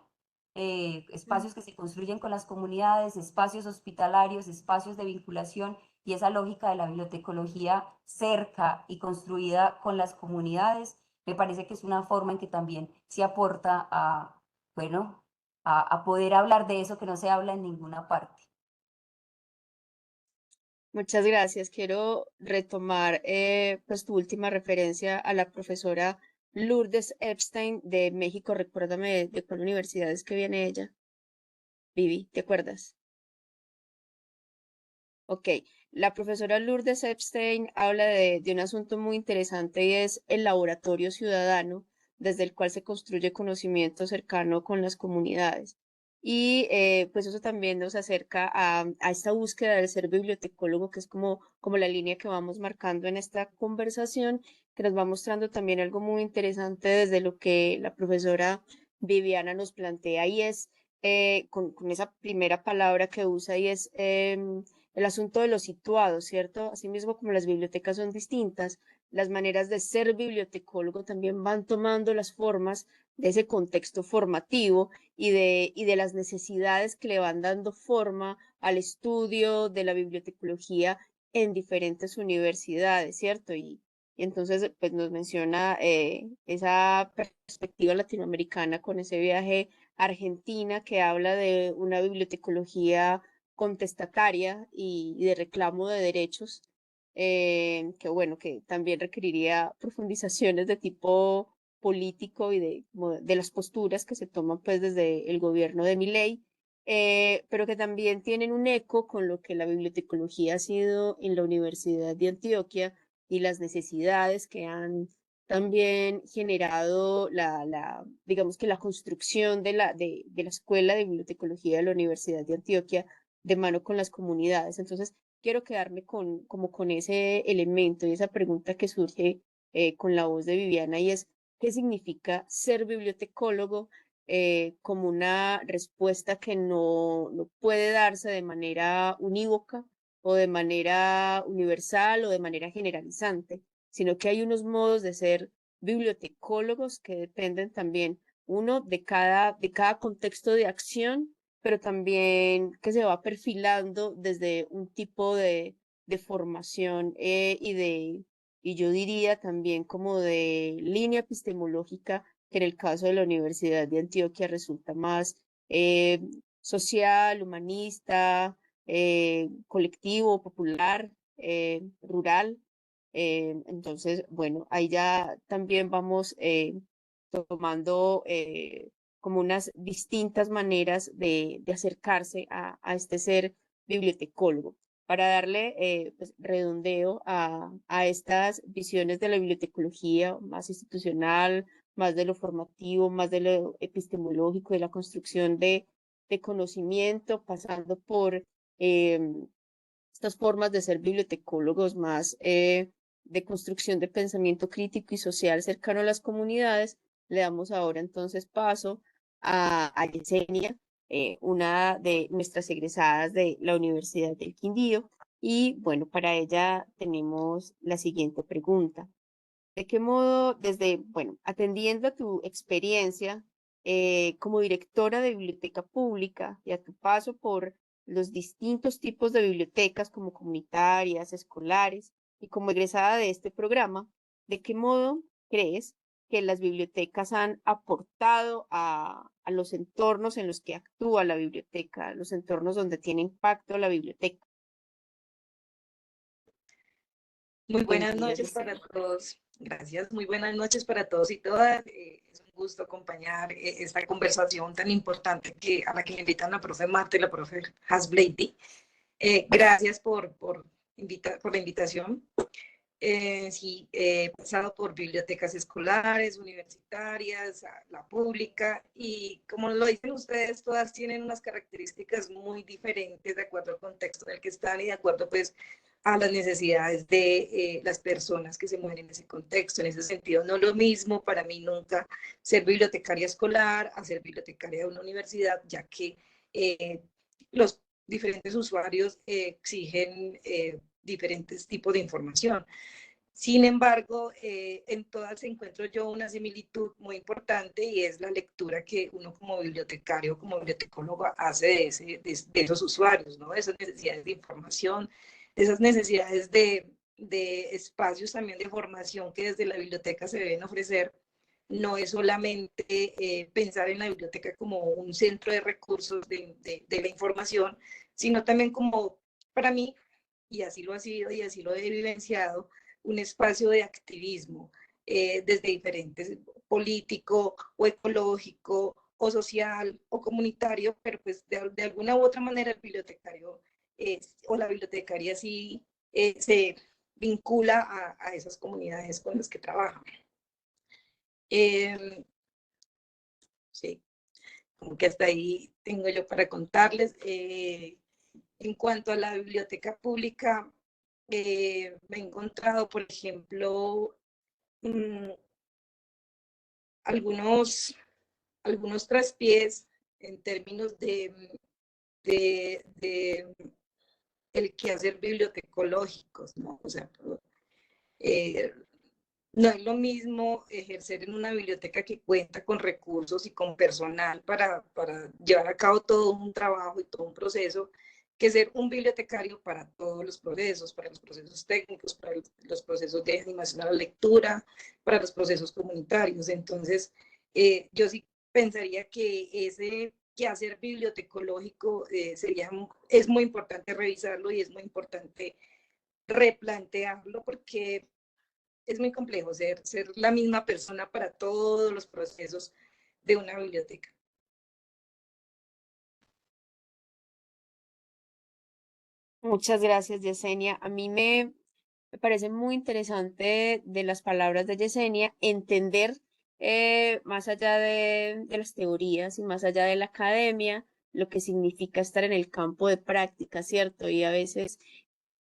Mm. espacios que se construyen con las comunidades, espacios hospitalarios, espacios de vinculación, y esa lógica de la bibliotecología cerca y construida con las comunidades, me parece que es una forma en que también se aporta bueno, a poder hablar de eso que no se habla en ninguna parte. Muchas gracias. Quiero retomar pues tu última referencia a la profesora Lourdes Epstein de México. Recuérdame de cuál universidad es que viene ella. Vivi, ¿te acuerdas? Ok, la profesora Lourdes Epstein habla de un asunto muy interesante y es el laboratorio ciudadano desde el cual se construye conocimiento cercano con las comunidades. Y pues eso también nos acerca a esta búsqueda del ser bibliotecólogo, que es como la línea que vamos marcando en esta conversación, que nos va mostrando también algo muy interesante desde lo que la profesora Viviana nos plantea y es con esa primera palabra que usa y es el asunto de los situados, ¿cierto? Asimismo, como las bibliotecas son distintas, las maneras de ser bibliotecólogo también van tomando las formas de ese contexto formativo y de las necesidades que le van dando forma al estudio de la bibliotecología en diferentes universidades, ¿cierto? Y entonces, pues nos menciona esa perspectiva latinoamericana con ese viaje a Argentina que habla de una bibliotecología contestataria y de reclamo de derechos, que bueno, que también requeriría profundizaciones de tipo político y de las posturas que se toman pues desde el gobierno de Milei, pero que también tienen un eco con lo que la bibliotecología ha sido en la Universidad de Antioquia y las necesidades que han también generado digamos que la construcción de la Escuela de Bibliotecología de la Universidad de Antioquia de mano con las comunidades. Entonces, quiero quedarme como con ese elemento y esa pregunta que surge con la voz de Viviana y es, ¿qué significa ser bibliotecólogo? Como una respuesta que no puede darse de manera unívoca o de manera universal o de manera generalizante, sino que hay unos modos de ser bibliotecólogos que dependen también, uno, de cada contexto de acción, pero también que se va perfilando desde un tipo de formación y yo diría también como de línea epistemológica, que en el caso de la Universidad de Antioquia resulta más social, humanista, colectivo, popular, rural. Entonces, bueno, ahí ya también vamos tomando como unas distintas maneras de acercarse a este ser bibliotecólogo para darle pues, redondeo a estas visiones de la bibliotecología más institucional, más de lo formativo, más de lo epistemológico, de la construcción de conocimiento, pasando por estas formas de ser bibliotecólogos más de construcción de pensamiento crítico y social cercano a las comunidades. Le damos ahora entonces paso a Yesenia, una de nuestras egresadas de la Universidad del Quindío. Y bueno, para ella tenemos la siguiente pregunta. ¿De qué modo, bueno, atendiendo a tu experiencia como directora de biblioteca pública y a tu paso por los distintos tipos de bibliotecas como comunitarias, escolares y como egresada de este programa, de qué modo crees que las bibliotecas han aportado a los entornos en los que actúa la biblioteca, a los entornos donde tiene impacto la biblioteca? Muy Buenos buenas días, noches Yesenia. para todos. Gracias. Muy buenas noches para todos y todas. Es un gusto acompañar esta conversación tan importante a la que me invitan la profe Marta y la profe Hasblady. Gracias por la invitación. Sí, he pasado por bibliotecas escolares, universitarias, la pública, y como lo dicen ustedes, todas tienen unas características muy diferentes de acuerdo al contexto en el que están y de acuerdo pues a las necesidades de las personas que se mueven en ese contexto. En ese sentido, no lo mismo para mí nunca ser bibliotecaria escolar a ser bibliotecaria de una universidad, ya que los diferentes usuarios exigen diferentes tipos de información. Sin embargo, en todas encuentro yo una similitud muy importante y es la lectura que uno como bibliotecario, como bibliotecólogo hace de esos usuarios, ¿no? De esas necesidades de información, de esas necesidades de espacios también de formación que desde la biblioteca se deben ofrecer. No es solamente pensar en la biblioteca como un centro de recursos de la información, sino también como, para mí, y así lo ha sido y así lo he vivenciado, un espacio de activismo desde diferentes, político o ecológico o social o comunitario, pero pues de alguna u otra manera el bibliotecario o la bibliotecaria sí se vincula a esas comunidades con las que trabaja. Sí, como que hasta ahí tengo yo para contarles. En cuanto a la biblioteca pública, me he encontrado, por ejemplo, algunos traspiés en términos de el quehacer bibliotecológicos, ¿no? O sea, no es lo mismo ejercer en una biblioteca que cuenta con recursos y con personal para llevar a cabo todo un trabajo y todo un proceso, que ser un bibliotecario para todos los procesos técnicos, para los procesos de animación a la lectura, para los procesos comunitarios. Entonces, yo sí pensaría que ese quehacer bibliotecológico es muy importante revisarlo y es muy importante replantearlo porque es muy complejo ser la misma persona para todos los procesos de una biblioteca. Muchas gracias, Yesenia. A mí me parece muy interesante de las palabras de Yesenia entender más allá de las teorías y más allá de la academia, lo que significa estar en el campo de práctica, ¿cierto? Y a veces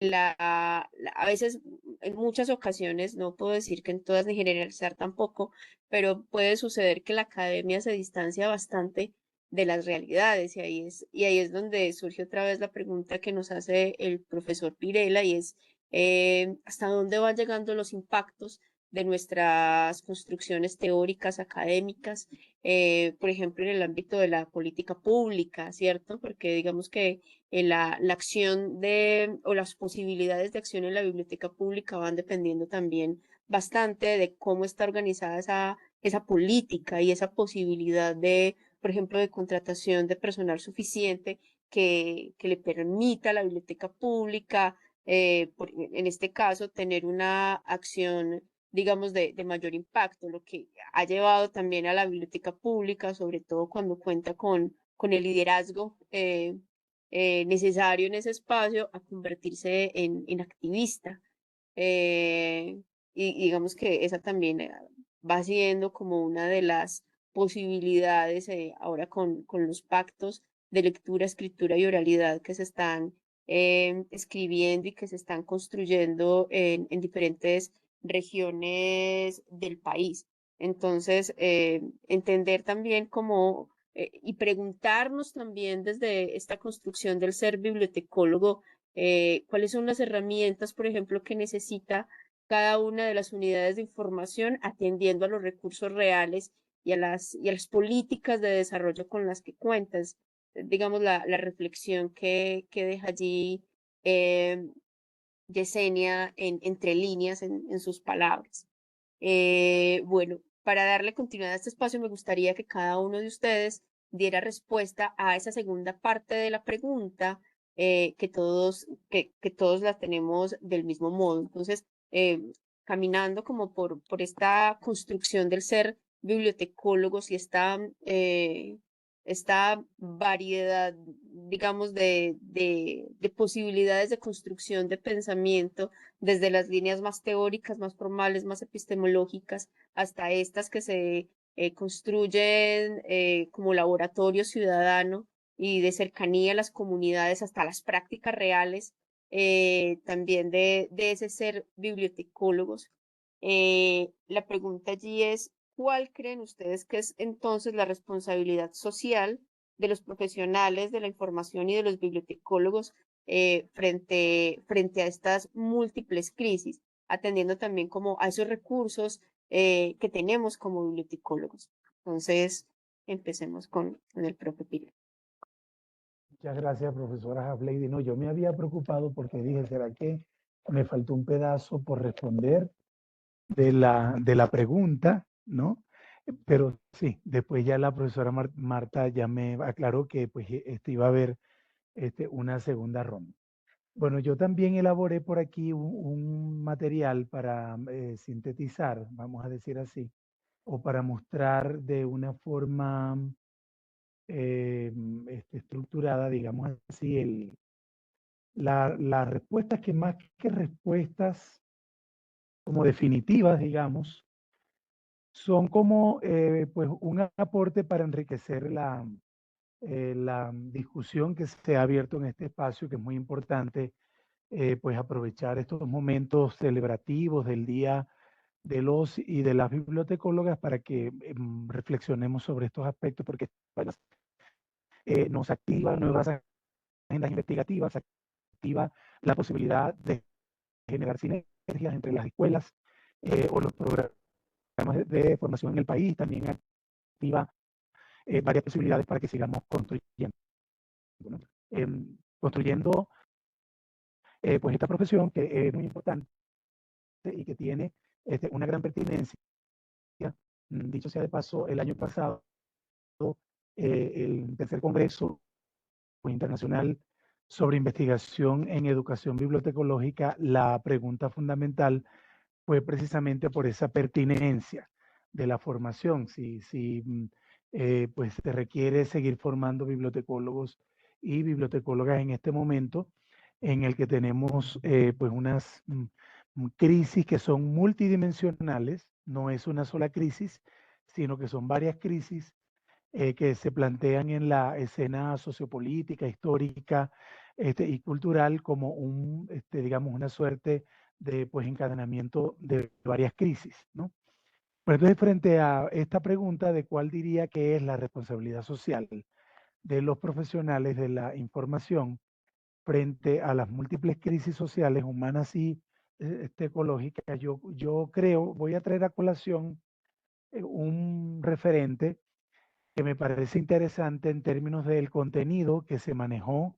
a veces, en muchas ocasiones, no puedo decir que en todas ni generalizar tampoco, pero puede suceder que la academia se distancia bastante de las realidades y ahí es donde surge otra vez la pregunta que nos hace el profesor Pirela y es ¿hasta dónde van llegando los impactos de nuestras construcciones teóricas, académicas, por ejemplo, en el ámbito de la política pública, ¿cierto? Porque digamos que la acción o las posibilidades de acción en la biblioteca pública van dependiendo también bastante de cómo está organizada esa política y esa posibilidad de, por ejemplo, de contratación de personal suficiente que le permita a la biblioteca pública, en este caso, tener una acción, digamos, de mayor impacto, lo que ha llevado también a la biblioteca pública, sobre todo cuando cuenta con el liderazgo necesario en ese espacio a convertirse en activista. Eh, y digamos que esa también va siendo como una de las posibilidades ahora con los pactos de lectura, escritura y oralidad que se están escribiendo y que se están construyendo en diferentes regiones del país. Entonces, entender también cómo y preguntarnos también desde esta construcción del ser bibliotecólogo, cuáles son las herramientas, por ejemplo, que necesita cada una de las unidades de información atendiendo a los recursos reales y a las políticas de desarrollo con las que cuentas. Digamos, la reflexión que deja allí Yesenia entre líneas en sus palabras. Bueno, para darle continuidad a este espacio, me gustaría que cada uno de ustedes diera respuesta a esa segunda parte de la pregunta, que todos la tenemos del mismo modo. Entonces, caminando como por esta construcción del ser bibliotecólogos y esta variedad, digamos, de posibilidades de construcción de pensamiento desde las líneas más teóricas, más formales, más epistemológicas, hasta estas que se construyen como laboratorio ciudadano y de cercanía a las comunidades, hasta las prácticas reales, también de ese ser bibliotecólogos. La pregunta allí es, ¿cuál creen ustedes que es entonces la responsabilidad social de los profesionales de la información y de los bibliotecólogos frente a estas múltiples crisis, atendiendo también como a esos recursos que tenemos como bibliotecólogos? Entonces, empecemos con el profe Pires. Muchas gracias, profesora Havleidy. No, yo me había preocupado porque dije, ¿será que me faltó un pedazo por responder de la pregunta, ¿no? Pero sí, después ya la profesora Marta ya me aclaró que pues iba a haber una segunda ronda. Bueno, yo también elaboré por aquí un material para sintetizar, vamos a decir así, o para mostrar de una forma estructurada, digamos así, las respuestas que más que respuestas como definitivas, digamos, son como pues un aporte para enriquecer la discusión que se ha abierto en este espacio, que es muy importante, pues aprovechar estos momentos celebrativos del Día de los y de las bibliotecólogas para que reflexionemos sobre estos aspectos, porque bueno, nos activan nuevas agendas investigativas, activa la posibilidad de generar sinergias entre las escuelas o los programas de formación en el país. También activa varias posibilidades para que sigamos construyendo, ¿no? Construyendo pues esta profesión que es muy importante y que tiene una gran pertinencia. Dicho sea de paso, el año pasado el tercer Congreso Internacional sobre Investigación en Educación Bibliotecológica, la pregunta fundamental fue precisamente por esa pertinencia de la formación, si pues se requiere seguir formando bibliotecólogos y bibliotecólogas en este momento en el que tenemos pues unas crisis que son multidimensionales, no es una sola crisis, sino que son varias crisis que se plantean en la escena sociopolítica, histórica y cultural como digamos, una suerte de pues, encadenamiento de varias crisis, ¿no? Pero entonces, frente a esta pregunta de cuál diría que es la responsabilidad social de los profesionales de la información frente a las múltiples crisis sociales, humanas y ecológicas, yo creo, voy a traer a colación un referente que me parece interesante en términos del contenido que se manejó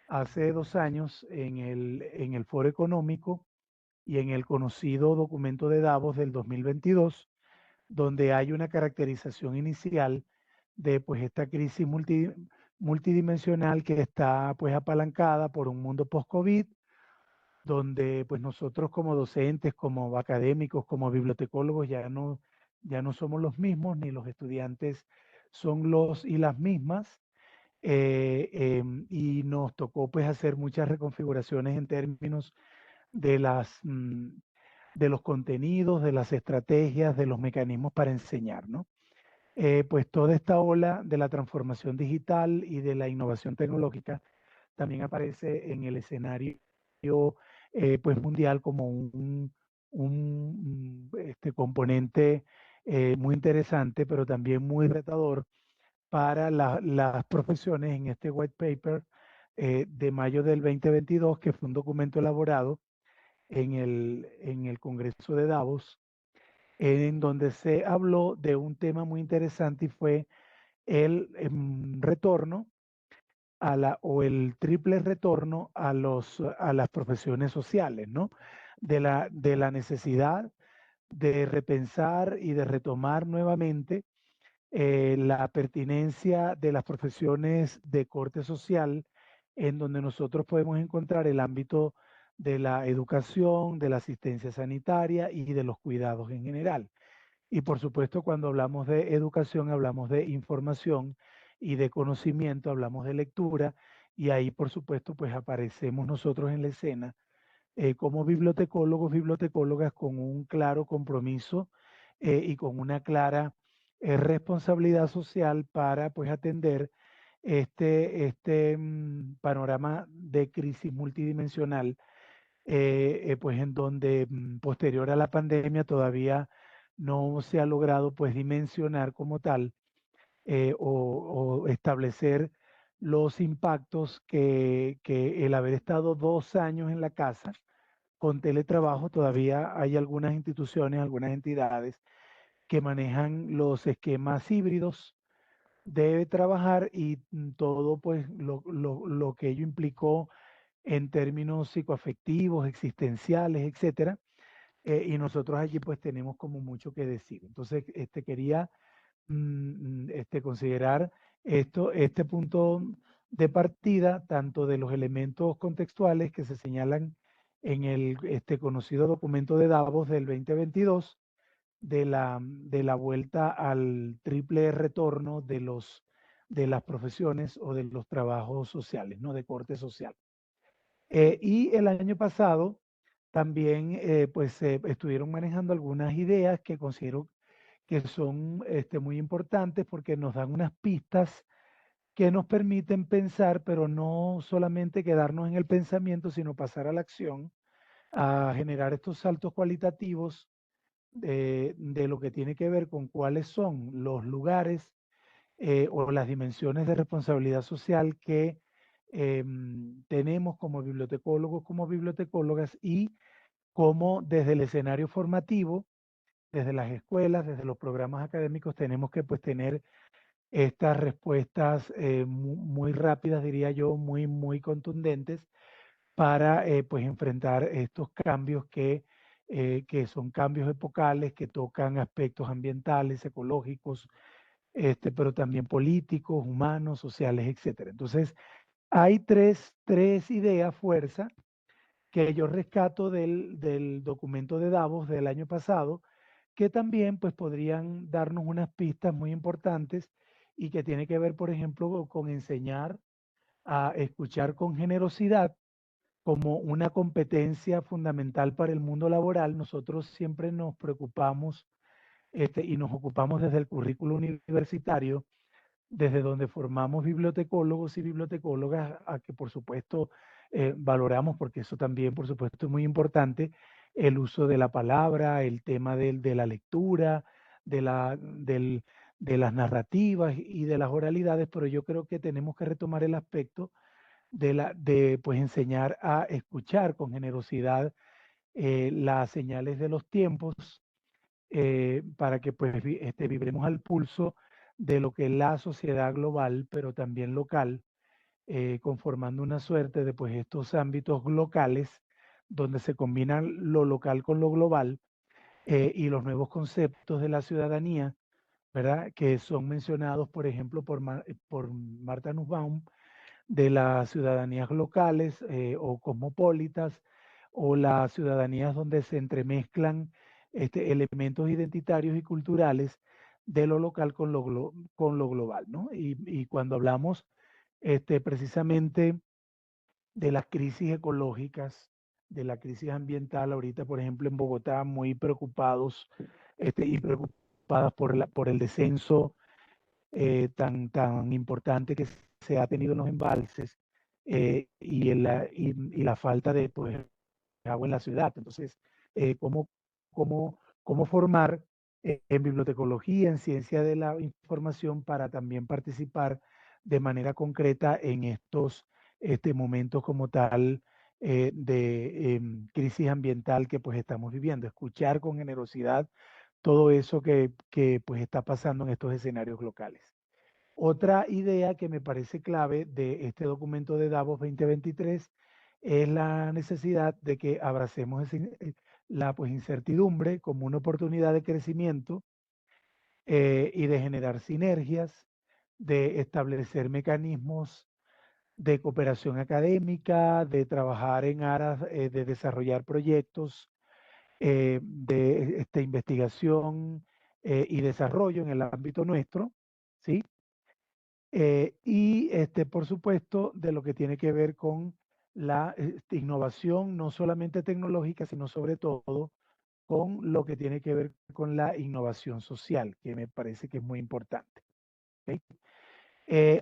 hace 2 años en el Foro Económico y en el conocido documento de Davos del 2022, donde hay una caracterización inicial de pues esta crisis multidimensional que está pues apalancada por un mundo post-COVID, donde pues nosotros como docentes, como académicos, como bibliotecólogos ya no somos los mismos, ni los estudiantes son los y las mismas, y nos tocó pues hacer muchas reconfiguraciones en términos de de los contenidos, de las estrategias, de los mecanismos para enseñar, ¿no? Pues toda esta ola de la transformación digital y de la innovación tecnológica también aparece en el escenario pues mundial como un componente muy interesante, pero también muy retador para las profesiones en este white paper de mayo del 2022, que fue un documento elaborado en el Congreso de Davos, en donde se habló de un tema muy interesante y fue el retorno o el triple retorno a las profesiones sociales, ¿no? De la necesidad de repensar y de retomar nuevamente la pertinencia de las profesiones de corte social, en donde nosotros podemos encontrar el ámbito de la educación, de la asistencia sanitaria y de los cuidados en general. Y por supuesto, cuando hablamos de educación, hablamos de información y de conocimiento, hablamos de lectura, y ahí, por supuesto, pues aparecemos nosotros en la escena como bibliotecólogos, bibliotecólogas con un claro compromiso y con una clara responsabilidad social para pues atender panorama de crisis multidimensional, pues en donde posterior a la pandemia todavía no se ha logrado pues dimensionar como tal o establecer los impactos que el haber estado 2 años en la casa con teletrabajo, todavía hay algunas instituciones, algunas entidades que manejan los esquemas híbridos de trabajar y todo pues lo que ello implicó en términos psicoafectivos, existenciales, etcétera. Y nosotros allí pues tenemos como mucho que decir. Entonces, quería considerar este punto de partida, tanto de los elementos contextuales que se señalan en el conocido documento de Davos del 2022, de la vuelta al triple retorno de las profesiones o de los trabajos sociales, ¿no? De corte social. Y el año pasado también pues estuvieron manejando algunas ideas que considero que son muy importantes porque nos dan unas pistas que nos permiten pensar, pero no solamente quedarnos en el pensamiento, sino pasar a la acción, a generar estos saltos cualitativos de lo que tiene que ver con cuáles son los lugares o las dimensiones de responsabilidad social que tenemos como bibliotecólogos, como bibliotecólogas, y cómo desde el escenario formativo, desde las escuelas, desde los programas académicos, tenemos que pues tener estas respuestas muy rápidas, diría yo, muy contundentes para pues enfrentar estos cambios que son cambios epocales, que tocan aspectos ambientales, ecológicos, pero también políticos, humanos, sociales, etcétera. Entonces, hay tres ideas fuerza que yo rescato del documento de Davos del año pasado, que también pues podrían darnos unas pistas muy importantes y que tiene que ver, por ejemplo, con enseñar a escuchar con generosidad como una competencia fundamental para el mundo laboral. Nosotros siempre nos preocupamos y nos ocupamos desde el currículo universitario, desde donde formamos bibliotecólogos y bibliotecólogas, a que por supuesto valoramos, porque eso también por supuesto es muy importante, el uso de la palabra, el tema de la lectura, de las narrativas y de las oralidades, pero yo creo que tenemos que retomar el aspecto de pues enseñar a escuchar con generosidad las señales de los tiempos, para que pues vibremos al pulso de lo que es la sociedad global, pero también local, conformando una suerte de pues estos ámbitos locales donde se combinan lo local con lo global, y los nuevos conceptos de la ciudadanía, ¿verdad? Que son mencionados, por ejemplo, por Marta Nussbaum, de las ciudadanías locales o cosmopolitas, o las ciudadanías donde se entremezclan elementos identitarios y culturales de lo local con lo global, ¿no? Y cuando hablamos precisamente de las crisis ecológicas, de la crisis ambiental, ahorita, por ejemplo, en Bogotá, muy preocupados y preocupadas por el descenso tan importante que se ha tenido en los embalses, y la falta de pues, agua en la ciudad. Entonces, ¿cómo, cómo formar en bibliotecología, en ciencia de la información, para también participar de manera concreta en estos momentos como tal de crisis ambiental que pues estamos viviendo? Escuchar con generosidad todo eso que pues está pasando en estos escenarios locales. Otra idea que me parece clave de este documento de Davos 2023 es la necesidad de que abracemos la pues, incertidumbre como una oportunidad de crecimiento, y de generar sinergias, de establecer mecanismos de cooperación académica, de trabajar en aras de desarrollar proyectos de investigación y desarrollo en el ámbito nuestro, ¿sí? Y por supuesto, de lo que tiene que ver con la innovación, no solamente tecnológica, sino sobre todo con lo que tiene que ver con la innovación social, que me parece que es muy importante. ¿Ok?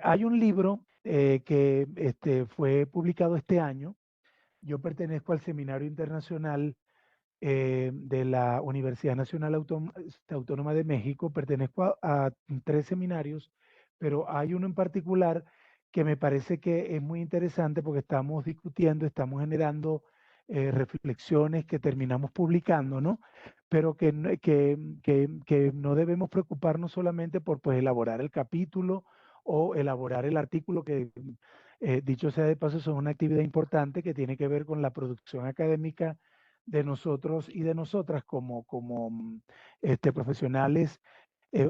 Hay un libro que fue publicado este año. Yo pertenezco al Seminario Internacional de la Universidad Nacional Autónoma de México. Pertenezco a 3 seminarios, pero hay uno en particular que me parece que es muy interesante porque estamos discutiendo, estamos generando reflexiones que terminamos publicando, ¿no? Pero que no debemos preocuparnos solamente por pues, elaborar el capítulo o elaborar el artículo, que dicho sea de paso, son una actividad importante que tiene que ver con la producción académica de nosotros y de nosotras como profesionales,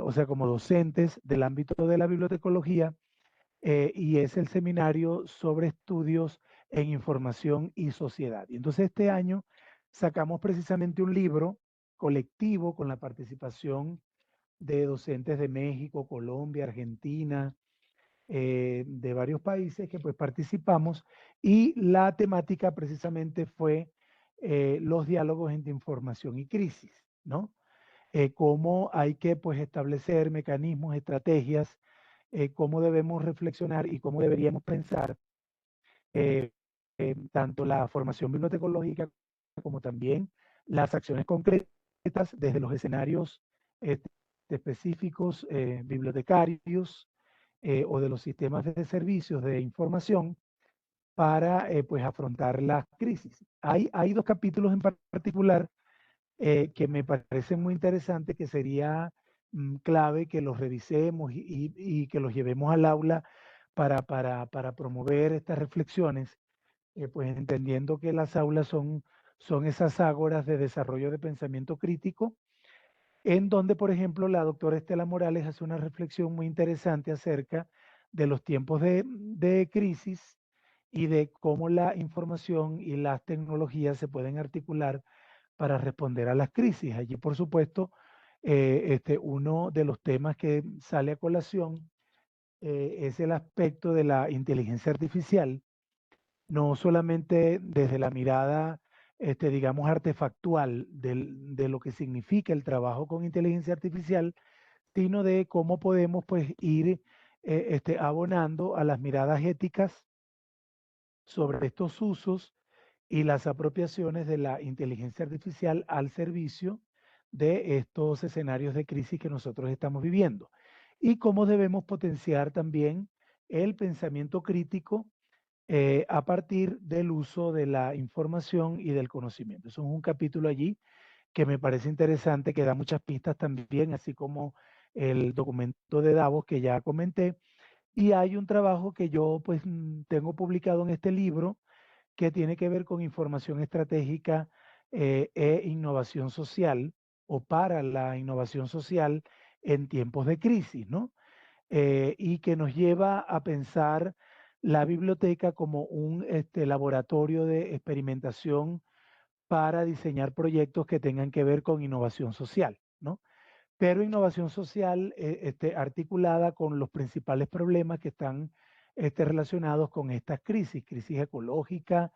o sea, como docentes del ámbito de la bibliotecología, y es el seminario sobre estudios en información y sociedad. Y entonces este año sacamos precisamente un libro colectivo con la participación de docentes de México, Colombia, Argentina, de varios países que pues participamos, y la temática precisamente fue los diálogos entre información y crisis, ¿no? Cómo hay que pues establecer mecanismos, estrategias, cómo debemos reflexionar y cómo deberíamos pensar tanto la formación bibliotecológica como también las acciones concretas desde los escenarios específicos bibliotecarios, o de los sistemas de servicios de información, para pues afrontar las crisis. Hay dos capítulos en particular que me parecen muy interesantes, que sería clave que los revisemos y que los llevemos al aula para promover estas reflexiones, pues entendiendo que las aulas son esas ágoras de desarrollo de pensamiento crítico, en donde, por ejemplo, la doctora Estela Morales hace una reflexión muy interesante acerca de los tiempos de crisis y de cómo la información y las tecnologías se pueden articular para responder a las crisis. Allí, por supuesto, uno de los temas que sale a colación es el aspecto de la inteligencia artificial, no solamente desde la mirada, digamos, artefactual de lo que significa el trabajo con inteligencia artificial, sino de cómo podemos pues ir abonando a las miradas éticas sobre estos usos y las apropiaciones de la inteligencia artificial al servicio de estos escenarios de crisis que nosotros estamos viviendo. Y cómo debemos potenciar también el pensamiento crítico a partir del uso de la información y del conocimiento. Eso es un capítulo allí que me parece interesante, que da muchas pistas también, así como el documento de Davos que ya comenté. Y hay un trabajo que yo pues tengo publicado en este libro que tiene que ver con información estratégica e innovación social, o para la innovación social en tiempos de crisis, ¿no? Y que nos lleva a pensar la biblioteca como un laboratorio de experimentación para diseñar proyectos que tengan que ver con innovación social, ¿no? Pero innovación social articulada con los principales problemas que están relacionados con estas crisis ecológica,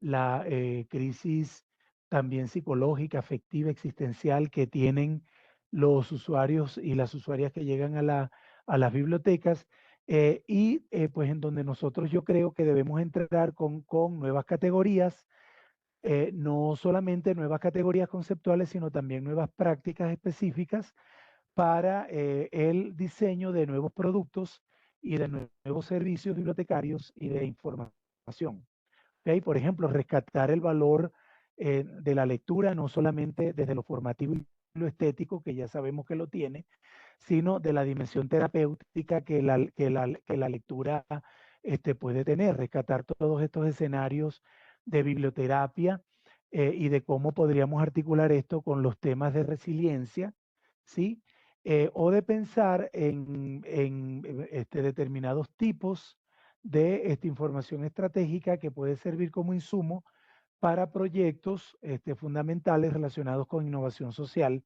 la crisis también psicológica, afectiva, existencial que tienen los usuarios y las usuarias que llegan a las bibliotecas, pues en donde nosotros yo creo que debemos entrar con nuevas categorías, no solamente nuevas categorías conceptuales, sino también nuevas prácticas específicas para el diseño de nuevos productos y de nuevos servicios bibliotecarios y de información. ¿Okay? Por ejemplo, rescatar el valor de la lectura, no solamente desde lo formativo y lo estético, que ya sabemos que lo tiene, sino de la dimensión terapéutica que la lectura puede tener, rescatar todos estos escenarios de biblioterapia y de cómo podríamos articular esto con los temas de resiliencia, ¿sí? O de pensar en determinados tipos de esta información estratégica que puede servir como insumo para proyectos fundamentales relacionados con innovación social,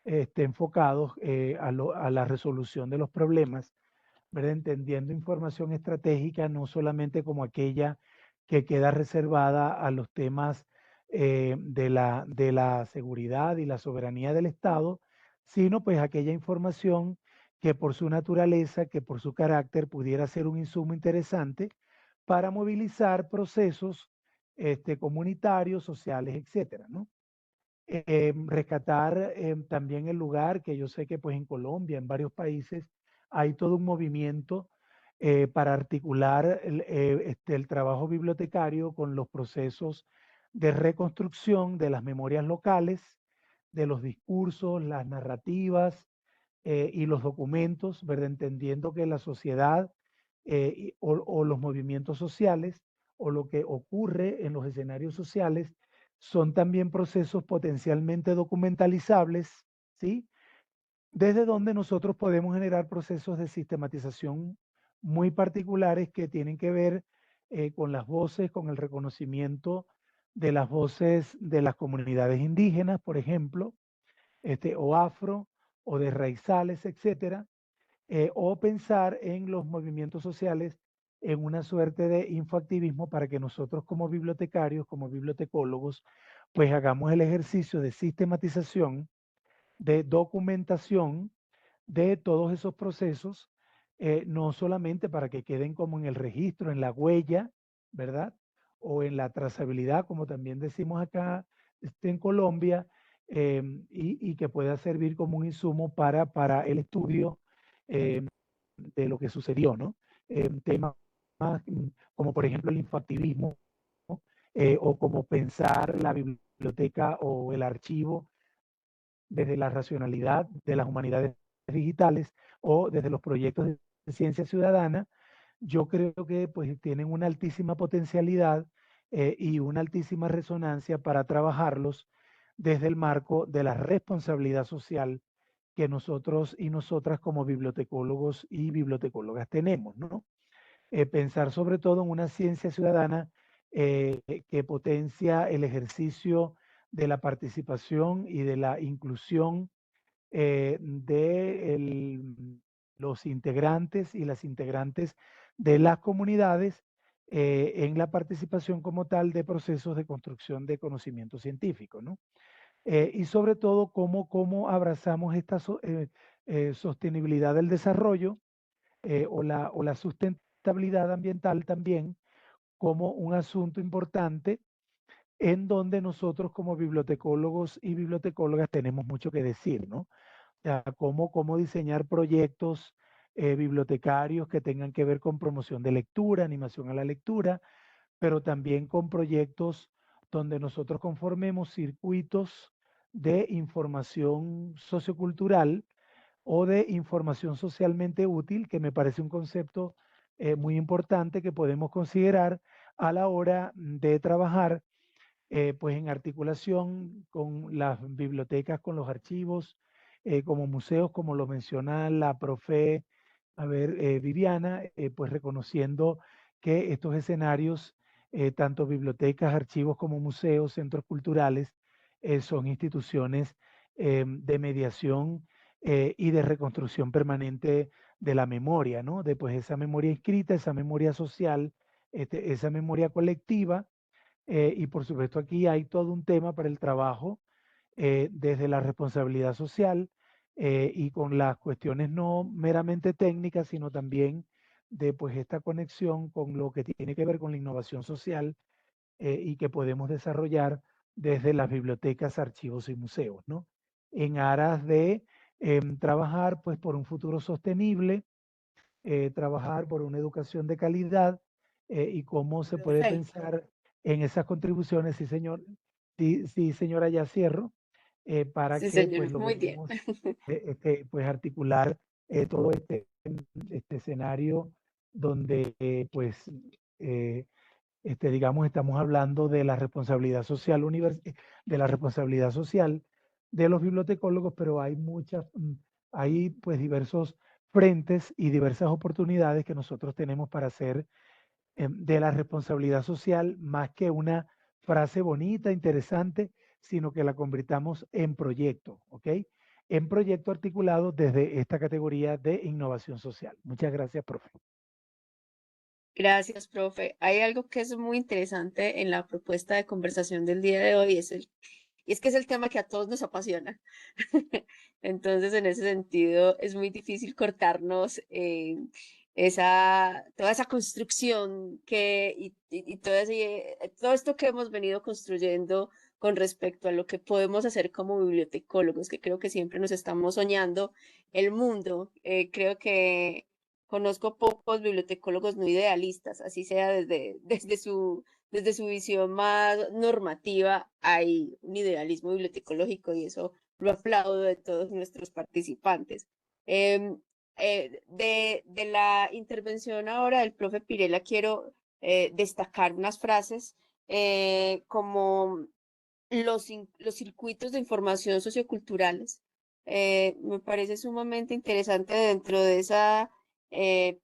enfocados a la resolución de los problemas, ¿verdad? Entendiendo información estratégica no solamente como aquella que queda reservada a los temas de la seguridad y la soberanía del Estado, sino pues aquella información que por su naturaleza, que por su carácter pudiera ser un insumo interesante para movilizar procesos comunitarios, sociales, etcétera, ¿no? Rescatar también el lugar, que yo sé que pues en Colombia, en varios países, hay todo un movimiento para articular el trabajo bibliotecario con los procesos de reconstrucción de las memorias locales, de los discursos, las narrativas y los documentos, ¿verdad? Entendiendo que la sociedad o los movimientos sociales o lo que ocurre en los escenarios sociales son también procesos potencialmente documentalizables, ¿sí? Desde donde nosotros podemos generar procesos de sistematización muy particulares que tienen que ver con las voces, con el reconocimiento de las voces de las comunidades indígenas, por ejemplo, o afro, o de raizales, etcétera, o pensar en los movimientos sociales en una suerte de infoactivismo para que nosotros como bibliotecarios, como bibliotecólogos, pues hagamos el ejercicio de sistematización, de documentación de todos esos procesos, no solamente para que queden como en el registro, en la huella, ¿verdad? O en la trazabilidad, como también decimos acá en Colombia, y que pueda servir como un insumo para el estudio de lo que sucedió, ¿no? Temas como por ejemplo el infoactivismo, o como pensar la biblioteca o el archivo desde la racionalidad de las humanidades digitales o desde los proyectos de ciencia ciudadana, yo creo que pues tienen una altísima potencialidad y una altísima resonancia para trabajarlos desde el marco de la responsabilidad social que nosotros y nosotras como bibliotecólogos y bibliotecólogas tenemos, ¿no? Pensar sobre todo en una ciencia ciudadana que potencia el ejercicio de la participación y de la inclusión de los integrantes y las integrantes de las comunidades en la participación como tal de procesos de construcción de conocimiento científico, ¿no? Y sobre todo, cómo abrazamos esta sostenibilidad del desarrollo o la sustentabilidad ambiental también como un asunto importante en donde nosotros como bibliotecólogos y bibliotecólogas tenemos mucho que decir, ¿no? O sea, cómo diseñar proyectos bibliotecarios que tengan que ver con promoción de lectura, animación a la lectura, pero también con proyectos donde nosotros conformemos circuitos de información sociocultural o de información socialmente útil, que me parece un concepto muy importante que podemos considerar a la hora de trabajar pues en articulación con las bibliotecas, con los archivos, como museos, como lo menciona la profe, a ver, Viviana, pues reconociendo que estos escenarios, tanto bibliotecas, archivos como museos, centros culturales, son instituciones de mediación y de reconstrucción permanente de la memoria, ¿no? De pues esa memoria escrita, esa memoria social, esa memoria colectiva y por supuesto aquí hay todo un tema para el trabajo desde la responsabilidad social y con las cuestiones no meramente técnicas, sino también de pues esta conexión con lo que tiene que ver con la innovación social y que podemos desarrollar desde las bibliotecas, archivos y museos, ¿no? En aras de trabajar pues por un futuro sostenible, trabajar por una educación de calidad y cómo se puede Perfecto. pensar en esas contribuciones, sí, señor, sí, sí, señora, ya cierro, para Sí, que pues señor. Muy bien. logremos pues articular todo este escenario donde pues digamos estamos hablando de la responsabilidad social de la responsabilidad social de los bibliotecólogos, pero hay hay pues diversos frentes y diversas oportunidades que nosotros tenemos para hacer de la responsabilidad social más que una frase bonita, interesante, sino que la convirtamos en proyecto, ¿ok? En proyecto articulado desde esta categoría de innovación social. Muchas gracias, profe. Gracias, profe. Hay algo que es muy interesante en la propuesta de conversación del día de hoy, y es que es el tema que a todos nos apasiona. Entonces, en ese sentido, es muy difícil cortarnos toda esa construcción y todo esto que hemos venido construyendo con respecto a lo que podemos hacer como bibliotecólogos, que creo que siempre nos estamos soñando el mundo. Creo que conozco pocos bibliotecólogos no idealistas, así sea desde su visión más normativa, hay un idealismo bibliotecológico y eso lo aplaudo de todos nuestros participantes. Em, de la intervención ahora del profe Pirela quiero destacar unas frases como los circuitos de información socioculturales. Me parece sumamente interesante dentro de esa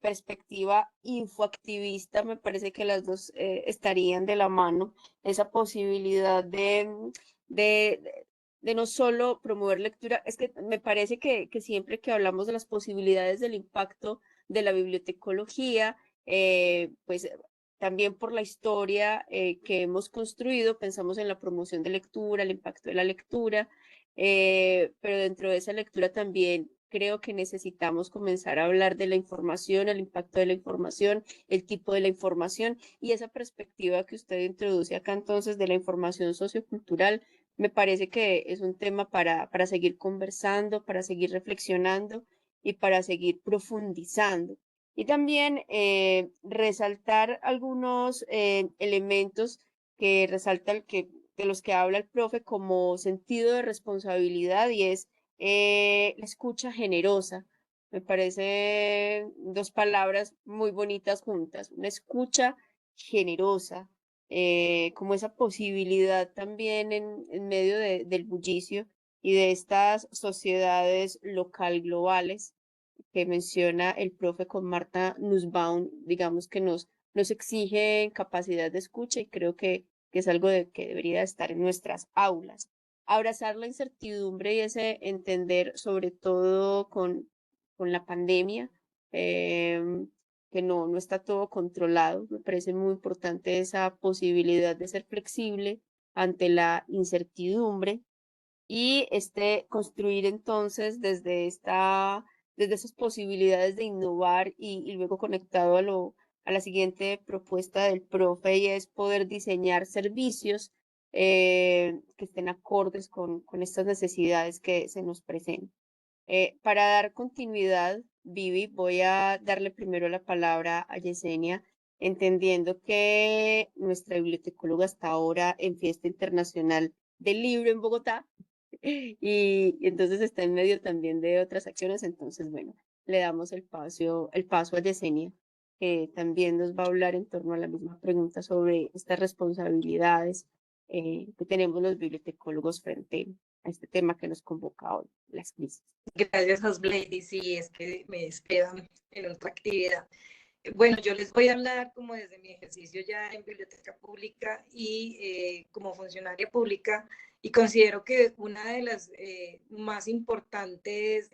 perspectiva infoactivista, me parece que las dos estarían de la mano, esa posibilidad de, de no solo promover lectura, es que me parece que siempre que hablamos de las posibilidades del impacto de la bibliotecología, pues también por la historia que hemos construido, pensamos en la promoción de lectura, el impacto de la lectura, pero dentro de esa lectura también creo que necesitamos comenzar a hablar de la información, el impacto de la información, el tipo de la información y esa perspectiva que usted introduce acá entonces de la información sociocultural. Me parece que es un tema para seguir conversando, para seguir reflexionando y para seguir profundizando. Y también resaltar algunos elementos que resalta de los que habla el profe como sentido de responsabilidad y es la escucha generosa. Me parece dos palabras muy bonitas juntas, una escucha generosa, como esa posibilidad también en medio del bullicio y de estas sociedades local globales que menciona el profe con Marta Nussbaum, digamos que nos exige capacidad de escucha y creo que es algo que debería estar en nuestras aulas. Abrazar la incertidumbre y ese entender, sobre todo con la pandemia, que no está todo controlado. Me parece muy importante esa posibilidad de ser flexible ante la incertidumbre y construir entonces desde esas posibilidades de innovar y luego conectado a la siguiente propuesta del profe y es poder diseñar servicios que estén acordes con estas necesidades que se nos presentan. Para dar continuidad, Vivi, voy a darle primero la palabra a Yesenia, entendiendo que nuestra bibliotecóloga está ahora en Fiesta Internacional del Libro en Bogotá y entonces está en medio también de otras acciones. Entonces, bueno, le damos el paso a Yesenia, que también nos va a hablar en torno a la misma pregunta sobre estas responsabilidades que tenemos los bibliotecólogos frente a este tema que nos convoca hoy, las crisis. Gracias, Hasblady. Sí, es que me esperan en otra actividad. Bueno, yo les voy a hablar como desde mi ejercicio ya en biblioteca pública y como funcionaria pública, y considero que una de las más importantes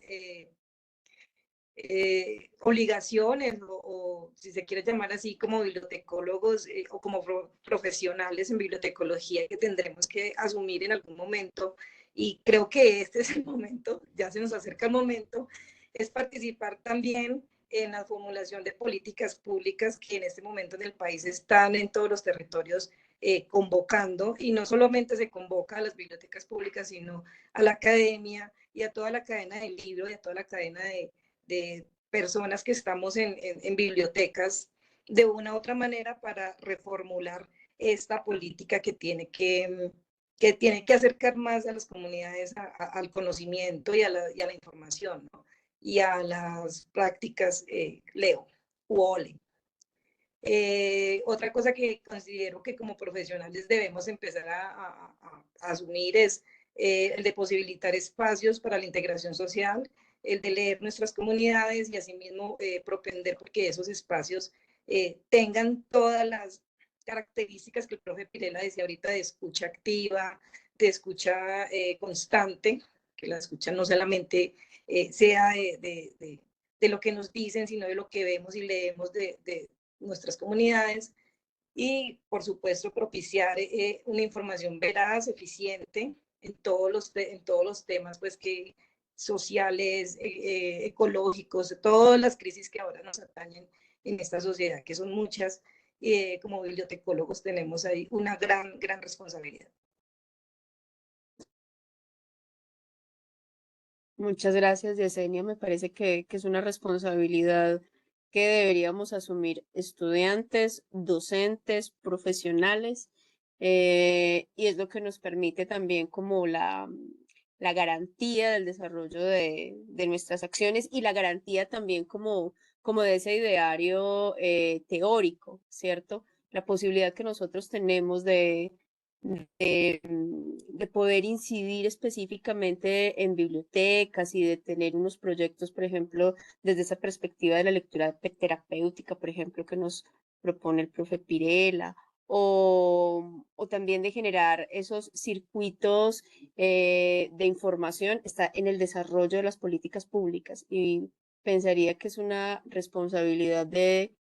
obligaciones o si se quiere llamar así como bibliotecólogos o como profesionales en bibliotecología que tendremos que asumir en algún momento, y creo que este es el momento, ya se nos acerca el momento, es participar también en la formulación de políticas públicas que en este momento en el país están en todos los territorios convocando, y no solamente se convoca a las bibliotecas públicas, sino a la academia y a toda la cadena del libro y a toda la cadena de personas que estamos en bibliotecas de una u otra manera para reformular esta política que tiene que acercar más a las comunidades al conocimiento y a la información, ¿no? Y a las prácticas Leo u OLE. Otra cosa que considero que como profesionales debemos empezar a asumir es el de posibilitar espacios para la integración social, el de leer nuestras comunidades y asimismo propender porque esos espacios tengan todas las características que el profe Pirela decía ahorita de escucha activa, de escucha constante, que la escucha no solamente sea de lo que nos dicen, sino de lo que vemos y leemos de nuestras comunidades, y por supuesto propiciar una información veraz, eficiente en todos los temas pues que sociales, ecológicos, de todas las crisis que ahora nos atañen en esta sociedad, que son muchas. Como bibliotecólogos tenemos ahí una gran responsabilidad. Muchas gracias, Yesenia. Me parece que es una responsabilidad que deberíamos asumir estudiantes, docentes, profesionales, y es lo que nos permite también como la garantía del desarrollo de nuestras acciones y la garantía también como de ese ideario teórico, ¿cierto? La posibilidad que nosotros tenemos de poder incidir específicamente en bibliotecas y de tener unos proyectos, por ejemplo, desde esa perspectiva de la lectura terapéutica, por ejemplo, que nos propone el profe Pirela, o también de generar esos circuitos de información, está en el desarrollo de las políticas públicas y pensaría que es una responsabilidad de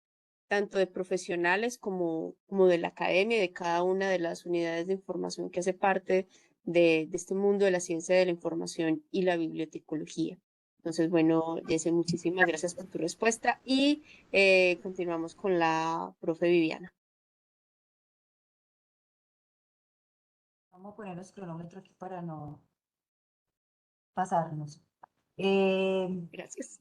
tanto de profesionales como de la academia y de cada una de las unidades de información que hace parte de este mundo de la ciencia de la información y la bibliotecología. Entonces, bueno, Jesse, muchísimas gracias por tu respuesta y continuamos con la profe Viviana. Vamos a poner los cronómetros aquí para no pasarnos. Gracias.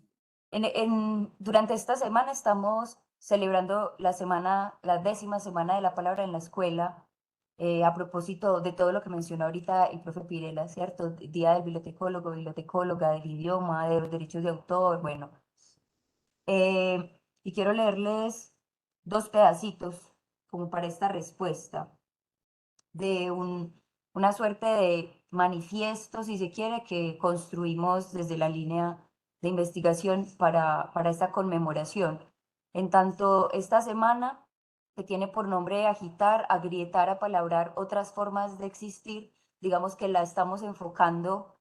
Durante esta semana estamos celebrando la 10ª semana de la palabra en la escuela, a propósito de todo lo que mencionó ahorita el profe Pirela, ¿cierto? Día del bibliotecólogo, bibliotecóloga, del idioma, de los derechos de autor, bueno. Y quiero leerles dos pedacitos como para esta respuesta de una suerte de manifiesto, si se quiere, que construimos desde la línea de investigación para esta conmemoración. En tanto, esta semana, que tiene por nombre agitar, agrietar, apalabrar otras formas de existir, digamos que la estamos enfocando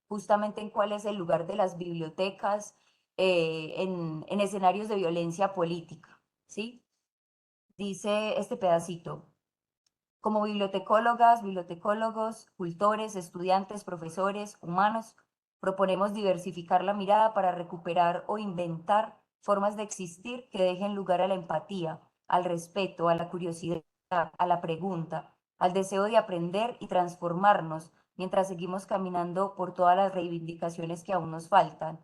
justamente en cuál es el lugar de las bibliotecas en escenarios de violencia política, ¿sí? Dice este pedacito: como bibliotecólogas, bibliotecólogos, cultores, estudiantes, profesores, humanos, proponemos diversificar la mirada para recuperar o inventar formas de existir que dejen lugar a la empatía, al respeto, a la curiosidad, a la pregunta, al deseo de aprender y transformarnos mientras seguimos caminando por todas las reivindicaciones que aún nos faltan.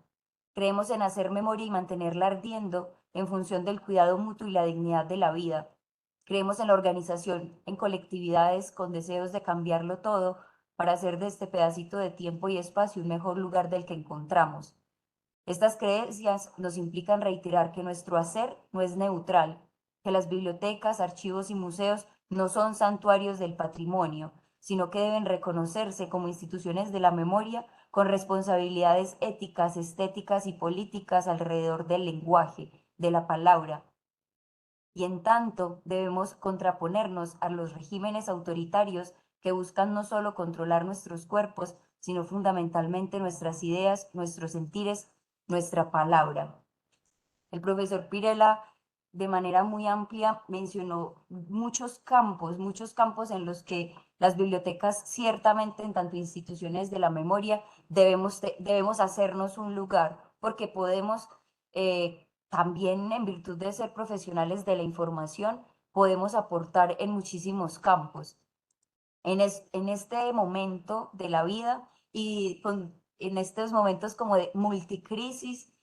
Creemos en hacer memoria y mantenerla ardiendo en función del cuidado mutuo y la dignidad de la vida. Creemos en la organización, en colectividades con deseos de cambiarlo todo para hacer de este pedacito de tiempo y espacio un mejor lugar del que encontramos. Estas creencias nos implican reiterar que nuestro hacer no es neutral, que las bibliotecas, archivos y museos no son santuarios del patrimonio, sino que deben reconocerse como instituciones de la memoria con responsabilidades éticas, estéticas y políticas alrededor del lenguaje, de la palabra, y en tanto debemos contraponernos a los regímenes autoritarios que buscan no solo controlar nuestros cuerpos, sino fundamentalmente nuestras ideas, nuestros sentires, nuestra palabra. El profesor Pirela, de manera muy amplia, mencionó muchos campos en los que las bibliotecas, ciertamente en tanto instituciones de la memoria, debemos hacernos un lugar, porque podemos, también en virtud de ser profesionales de la información, podemos aportar en muchísimos campos. En este momento de la vida y en estos momentos como de multicrisis,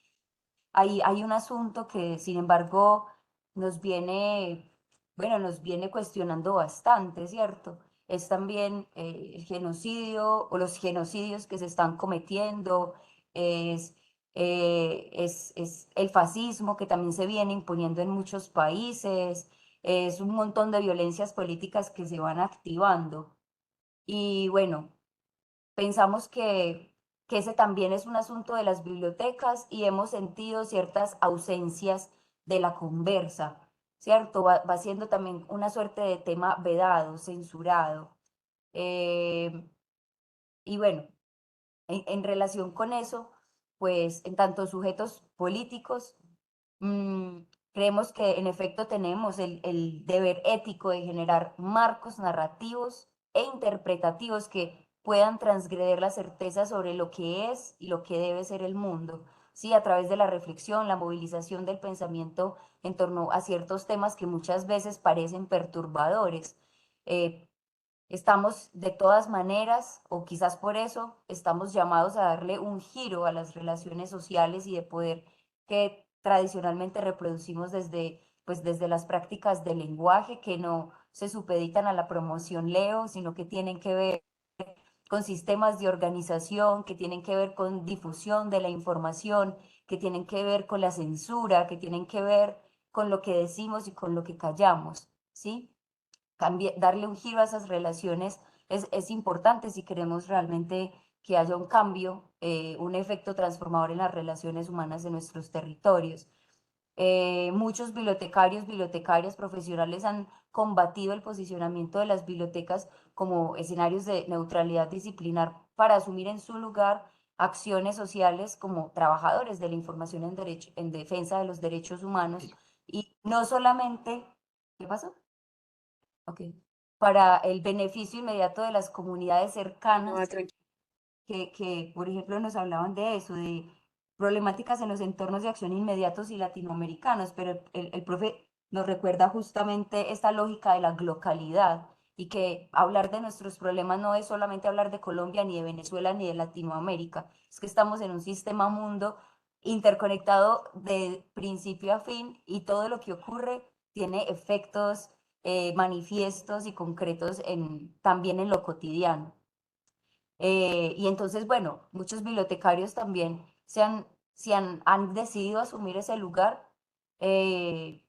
hay un asunto que, sin embargo, nos viene, bueno, nos viene cuestionando bastante, ¿cierto? Es también el genocidio o los genocidios que se están cometiendo, es, es el fascismo que también se viene imponiendo en muchos países, es un montón de violencias políticas que se van activando. Y bueno, pensamos que ese también es un asunto de las bibliotecas y hemos sentido ciertas ausencias de la conversa, ¿cierto? Va siendo también una suerte de tema vedado, censurado. Eh, y bueno, en relación con eso, pues en tanto sujetos políticos, mm, creemos que en efecto tenemos el deber ético de generar marcos narrativos e interpretativos que puedan transgreder la certeza sobre lo que es y lo que debe ser el mundo, ¿sí? A través de la reflexión, la movilización del pensamiento en torno a ciertos temas que muchas veces parecen perturbadores. Eh, Estamos de todas maneras, o quizás por eso, estamos llamados a darle un giro a las relaciones sociales y de poder que tradicionalmente reproducimos desde las prácticas del lenguaje que no se supeditan a la promoción Leo, sino que tienen que ver con sistemas de organización, que tienen que ver con difusión de la información, que tienen que ver con la censura, que tienen que ver con lo que decimos y con lo que callamos, ¿sí? Darle un giro a esas relaciones es importante si queremos realmente que haya un cambio, un efecto transformador en las relaciones humanas de nuestros territorios. Muchos bibliotecarios, bibliotecarias profesionales han combatido el posicionamiento de las bibliotecas como escenarios de neutralidad disciplinar para asumir en su lugar acciones sociales como trabajadores de la información en defensa de los derechos humanos y no solamente, ¿qué pasó? Ok. Para el beneficio inmediato de las comunidades cercanas por ejemplo, nos hablaban de eso, de problemáticas en los entornos de acción inmediatos y latinoamericanos, pero el profe nos recuerda justamente esta lógica de la localidad y que hablar de nuestros problemas no es solamente hablar de Colombia, ni de Venezuela, ni de Latinoamérica, es que estamos en un sistema mundo interconectado de principio a fin y todo lo que ocurre tiene efectos manifiestos y concretos también en lo cotidiano. Y entonces, bueno, muchos bibliotecarios también han decidido asumir ese lugar. eh,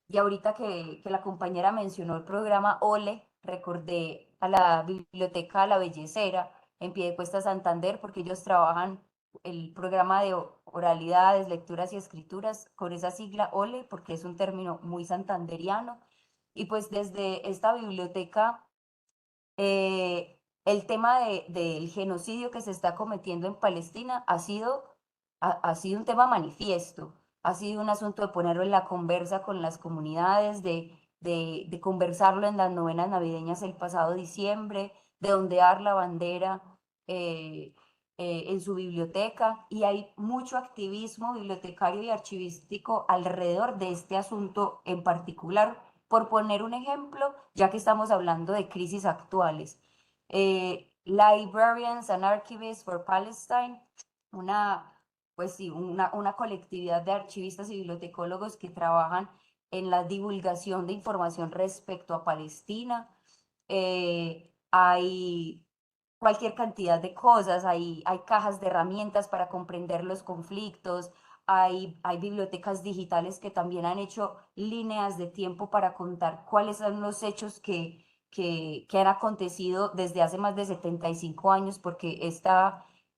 y ahorita que la compañera mencionó el programa OLE, recordé a la Biblioteca La Bellecera en Piedecuesta, Santander, porque ellos trabajan el programa de oralidades, lecturas y escrituras con esa sigla OLE, porque es un término muy santanderiano. Y pues desde esta biblioteca, el tema del genocidio que se está cometiendo en Palestina ha sido un tema manifiesto, ha sido un asunto de ponerlo en la conversa con las comunidades, de conversarlo en las novenas navideñas el pasado diciembre, de ondear la bandera eh, en su biblioteca, y hay mucho activismo bibliotecario y archivístico alrededor de este asunto en particular. Por poner un ejemplo, ya que estamos hablando de crisis actuales, Librarians and Archivists for Palestine, pues sí, una colectividad de archivistas y bibliotecólogos que trabajan en la divulgación de información respecto a Palestina. Hay cualquier cantidad de cosas, hay cajas de herramientas para comprender los conflictos, hay bibliotecas digitales que también han hecho líneas de tiempo para contar cuáles son los hechos que han acontecido desde hace más de 75 años, porque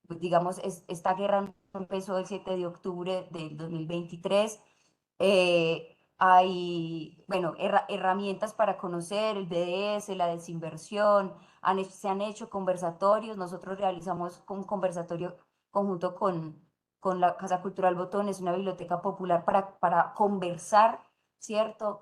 pues, digamos, esta guerra no empezó el 7 de octubre del 2023. Hay, bueno, herramientas para conocer el BDS, la desinversión, se han hecho conversatorios. Nosotros realizamos un conversatorio conjunto con la Casa Cultural Botones, una biblioteca popular, para conversar, ¿cierto?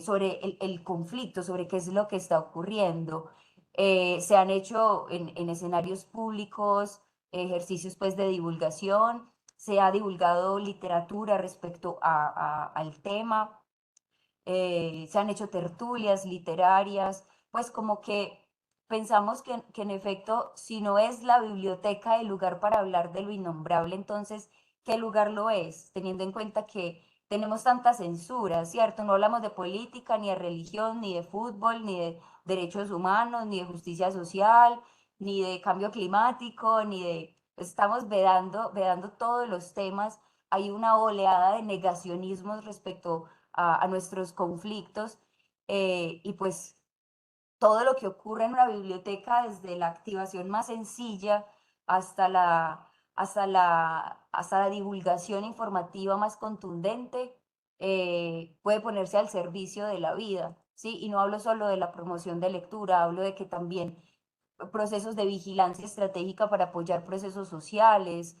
Sobre el conflicto, sobre qué es lo que está ocurriendo. Se han hecho en escenarios públicos ejercicios pues de divulgación, se ha divulgado literatura respecto al tema, se han hecho tertulias literarias, pues como que pensamos que en efecto, si no es la biblioteca el lugar para hablar de lo innombrable, entonces, ¿qué lugar lo es? Teniendo en cuenta que tenemos tanta censura, ¿cierto? No hablamos de política, ni de religión, ni de fútbol, ni de derechos humanos, ni de justicia social, ni de cambio climático, ni de... Estamos vedando todos los temas. Hay una oleada de negacionismos respecto a nuestros conflictos, y pues todo lo que ocurre en una biblioteca, desde la activación más sencilla hasta hasta la divulgación informativa más contundente, puede ponerse al servicio de la vida, ¿sí? Y no hablo solo de la promoción de lectura, hablo de que también procesos de vigilancia estratégica para apoyar procesos sociales,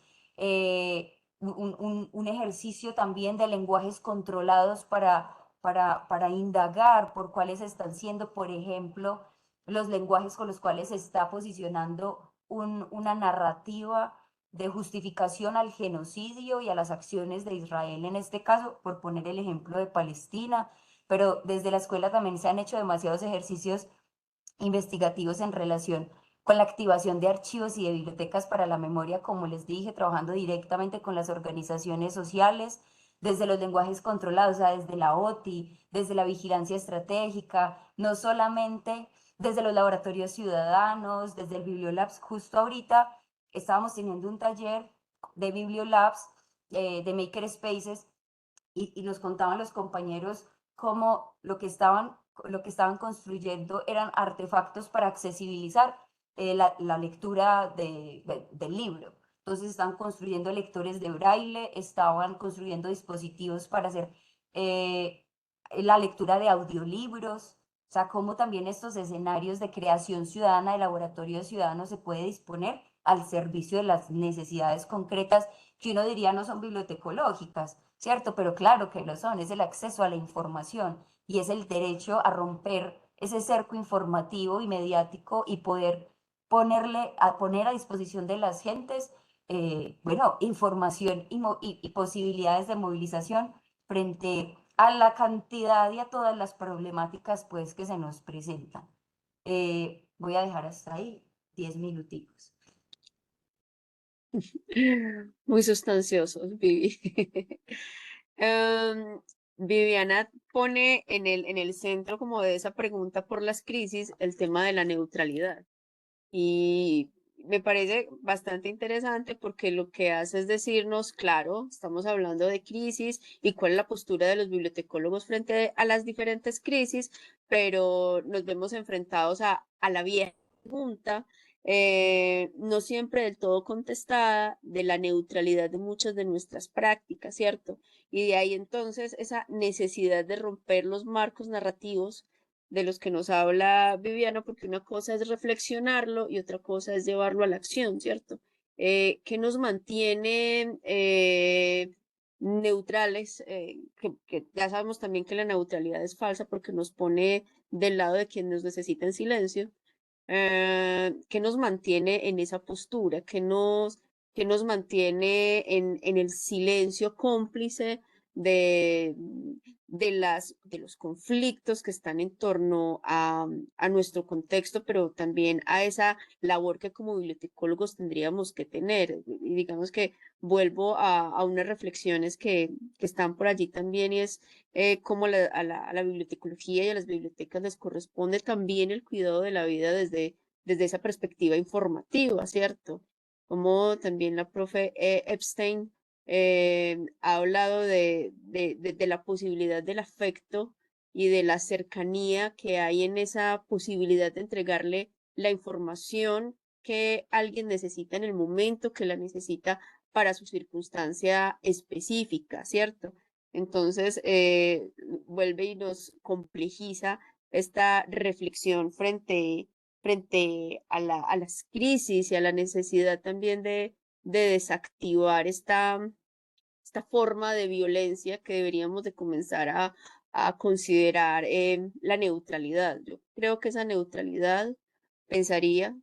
un ejercicio también de lenguajes controlados para indagar por cuáles están siendo, por ejemplo, los lenguajes con los cuales se está posicionando una narrativa de justificación al genocidio y a las acciones de Israel, en este caso, por poner el ejemplo de Palestina, pero desde la escuela también se han hecho demasiados ejercicios investigativos en relación con la activación de archivos y de bibliotecas para la memoria, como les dije, trabajando directamente con las organizaciones sociales, desde los lenguajes controlados, o sea, desde la OTI, desde la vigilancia estratégica, no solamente desde los laboratorios ciudadanos, desde el Bibliolabs. Justo ahorita estábamos teniendo un taller de Bibliolabs, de Maker Spaces, y nos contaban los compañeros cómo lo que estaban construyendo eran artefactos para accesibilizar la lectura del libro. Entonces estaban construyendo lectores de braille, estaban construyendo dispositivos para hacer la lectura de audiolibros, o sea, cómo también estos escenarios de creación ciudadana, de laboratorio ciudadano, se puede disponer al servicio de las necesidades concretas que uno diría no son bibliotecológicas, ¿cierto? Pero claro que lo son, es el acceso a la información y es el derecho a romper ese cerco informativo y mediático y poder poner a disposición de las gentes, bueno, información y posibilidades de movilización frente a la cantidad y a todas las problemáticas pues que se nos presentan. Voy a dejar hasta ahí 10 minuticos. Muy sustanciosos, Vivi. Em, Viviana pone en el centro como de esa pregunta por las crisis el tema de la neutralidad. Y me parece bastante interesante porque lo que hace es decirnos, claro, estamos hablando de crisis y cuál es la postura de los bibliotecólogos frente a las diferentes crisis, pero nos vemos enfrentados a la vieja pregunta, no siempre del todo contestada, de la neutralidad de muchas de nuestras prácticas, ¿cierto? Y de ahí entonces esa necesidad de romper los marcos narrativos de los que nos habla Viviana, porque una cosa es reflexionarlo y otra cosa es llevarlo a la acción, ¿cierto? ¿Qué nos mantiene neutrales? Que ya sabemos también que la neutralidad es falsa porque nos pone del lado de quien nos necesita en silencio. ¿Qué nos mantiene en esa postura? ¿Qué nos mantiene en el silencio cómplice de, de los conflictos que están en torno a nuestro contexto, pero también a esa labor que como bibliotecólogos tendríamos que tener? Y digamos que vuelvo a unas reflexiones que están por allí también, y es cómo a la bibliotecología y a las bibliotecas les corresponde también el cuidado de la vida desde esa perspectiva informativa, ¿cierto? Como también la profe Epstein ha hablado de la posibilidad del afecto y de la cercanía que hay en esa posibilidad de entregarle la información que alguien necesita en el momento que la necesita para su circunstancia específica, ¿cierto? Entonces, vuelve y nos complejiza esta reflexión frente a las crisis y a la necesidad también de desactivar esta forma de violencia que deberíamos de comenzar a considerar la neutralidad. Yo creo que esa neutralidad, pensaría,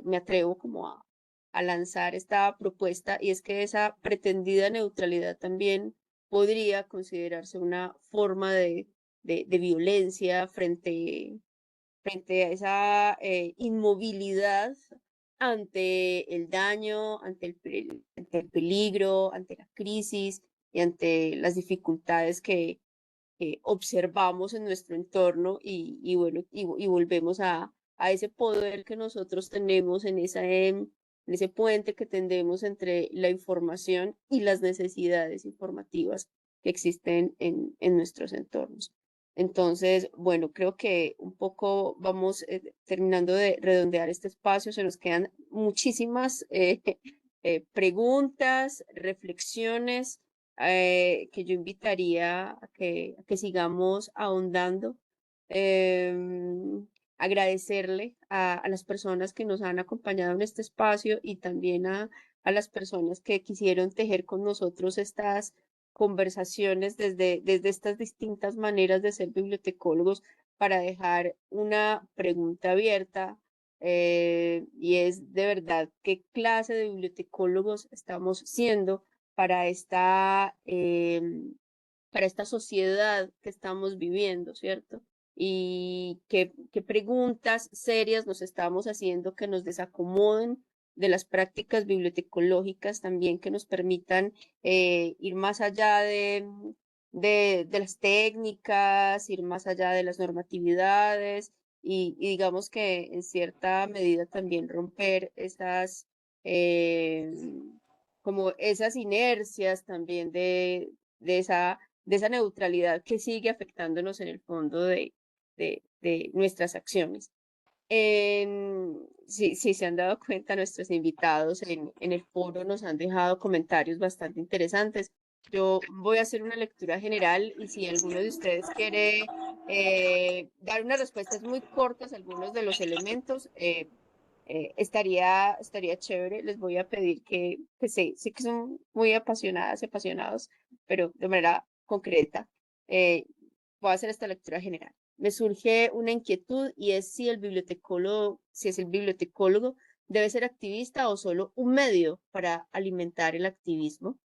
me atrevo como a lanzar esta propuesta, y es que esa pretendida neutralidad también podría considerarse una forma de violencia frente a esa inmovilidad ante el daño, ante el peligro, ante la crisis y ante las dificultades que observamos en nuestro entorno, y bueno, y volvemos a ese poder que nosotros tenemos en ese puente que tendemos entre la información y las necesidades informativas que existen en nuestros entornos. Entonces, bueno, creo que un poco vamos terminando de redondear este espacio. Se nos quedan muchísimas preguntas, reflexiones, que yo invitaría a que sigamos ahondando. Agradecerle a las personas que nos han acompañado en este espacio, y también a las personas que quisieron tejer con nosotros estas conversaciones desde estas distintas maneras de ser bibliotecólogos, para dejar una pregunta abierta, y es de verdad qué clase de bibliotecólogos estamos siendo para para esta sociedad que estamos viviendo, ¿cierto? Y qué preguntas serias nos estamos haciendo que nos desacomoden de las prácticas bibliotecológicas, también que nos permitan ir más allá de las técnicas, ir más allá de las normatividades, y digamos que en cierta medida también romper esas, eh, como esas inercias también de esa neutralidad que sigue afectándonos en el fondo de nuestras acciones. Si se han dado cuenta, nuestros invitados en el foro nos han dejado comentarios bastante interesantes. Yo voy a hacer una lectura general, y si alguno de ustedes quiere dar unas respuestas muy cortas a algunos de los elementos, estaría chévere. Les voy a pedir que sé que son muy apasionadas y apasionados, pero de manera concreta, voy a hacer esta lectura general. Me surge una inquietud, y es si es el bibliotecólogo debe ser activista o solo un medio para alimentar el activismo.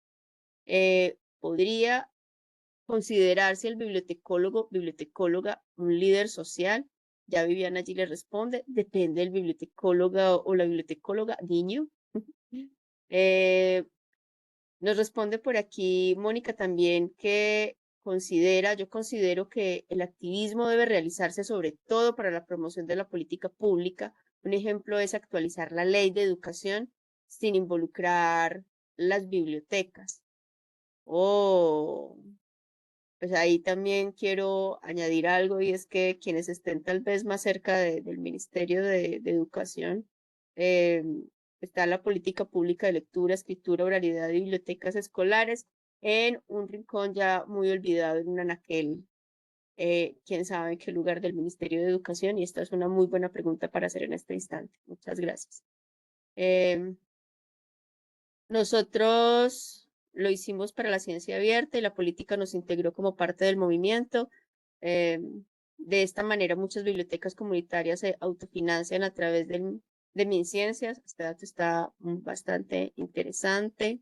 ¿Podría considerarse el bibliotecóloga un líder social? Ya Viviana allí le responde, depende del bibliotecóloga o la bibliotecóloga, niño. Nos responde por aquí Mónica también que yo considero que el activismo debe realizarse sobre todo para la promoción de la política pública. Un ejemplo es actualizar la ley de educación sin involucrar las bibliotecas. Pues ahí también quiero añadir algo y es que quienes estén tal vez más cerca del Ministerio de Educación, eh, está la política pública de lectura, escritura, oralidad y bibliotecas escolares en un rincón ya muy olvidado en un anaquel. Quién sabe en qué lugar del Ministerio de Educación, y esta es una muy buena pregunta para hacer en este instante. Muchas gracias. Nosotros lo hicimos para la ciencia abierta y la política nos integró como parte del movimiento. De esta manera, muchas bibliotecas comunitarias se autofinancian a través de MinCiencias. Este dato está bastante interesante.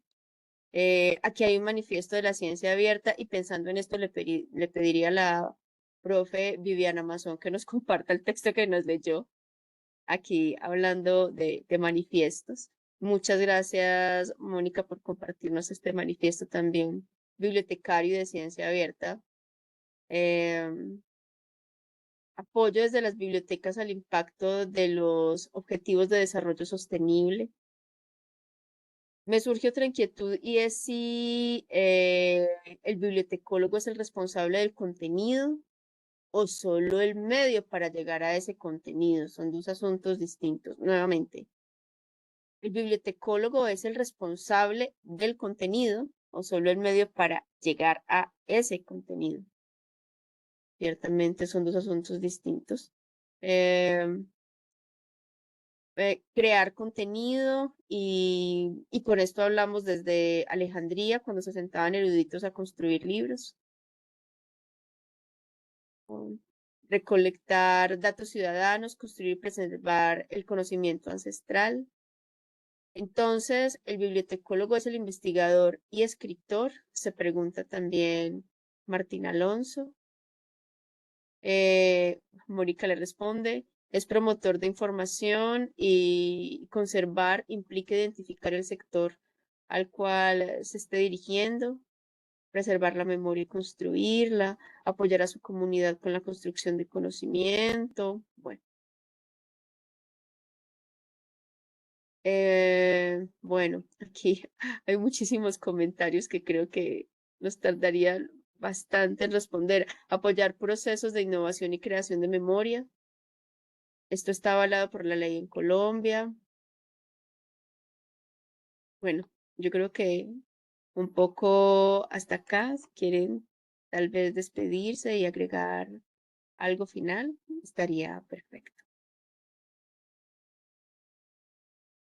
Aquí hay un manifiesto de la ciencia abierta y pensando en esto le pediría a la profe Viviana Mazón que nos comparta el texto que nos leyó aquí hablando de manifiestos. Muchas gracias, Mónica, por compartirnos este manifiesto también, bibliotecario de ciencia abierta. Apoyo desde las bibliotecas al impacto de los objetivos de desarrollo sostenible. Me surge otra inquietud y es si el bibliotecólogo es el responsable del contenido o solo el medio para llegar a ese contenido. Son dos asuntos distintos. Nuevamente, ¿el bibliotecólogo es el responsable del contenido o solo el medio para llegar a ese contenido? Ciertamente son dos asuntos distintos. Crear contenido y con esto hablamos desde Alejandría, cuando se sentaban eruditos a construir libros. Recolectar datos ciudadanos, construir y preservar el conocimiento ancestral. Entonces, ¿el bibliotecólogo es el investigador y escritor? Se pregunta también Martín Alonso. Mónica le responde, es promotor de información y conservar implica identificar el sector al cual se esté dirigiendo, preservar la memoria y construirla, apoyar a su comunidad con la construcción de conocimiento. Bueno. Bueno, aquí hay muchísimos comentarios que creo que nos tardaría bastante en responder. Apoyar procesos de innovación y creación de memoria. Esto está avalado por la ley en Colombia. Bueno, yo creo que un poco hasta acá, si quieren tal vez despedirse y agregar algo final, estaría perfecto.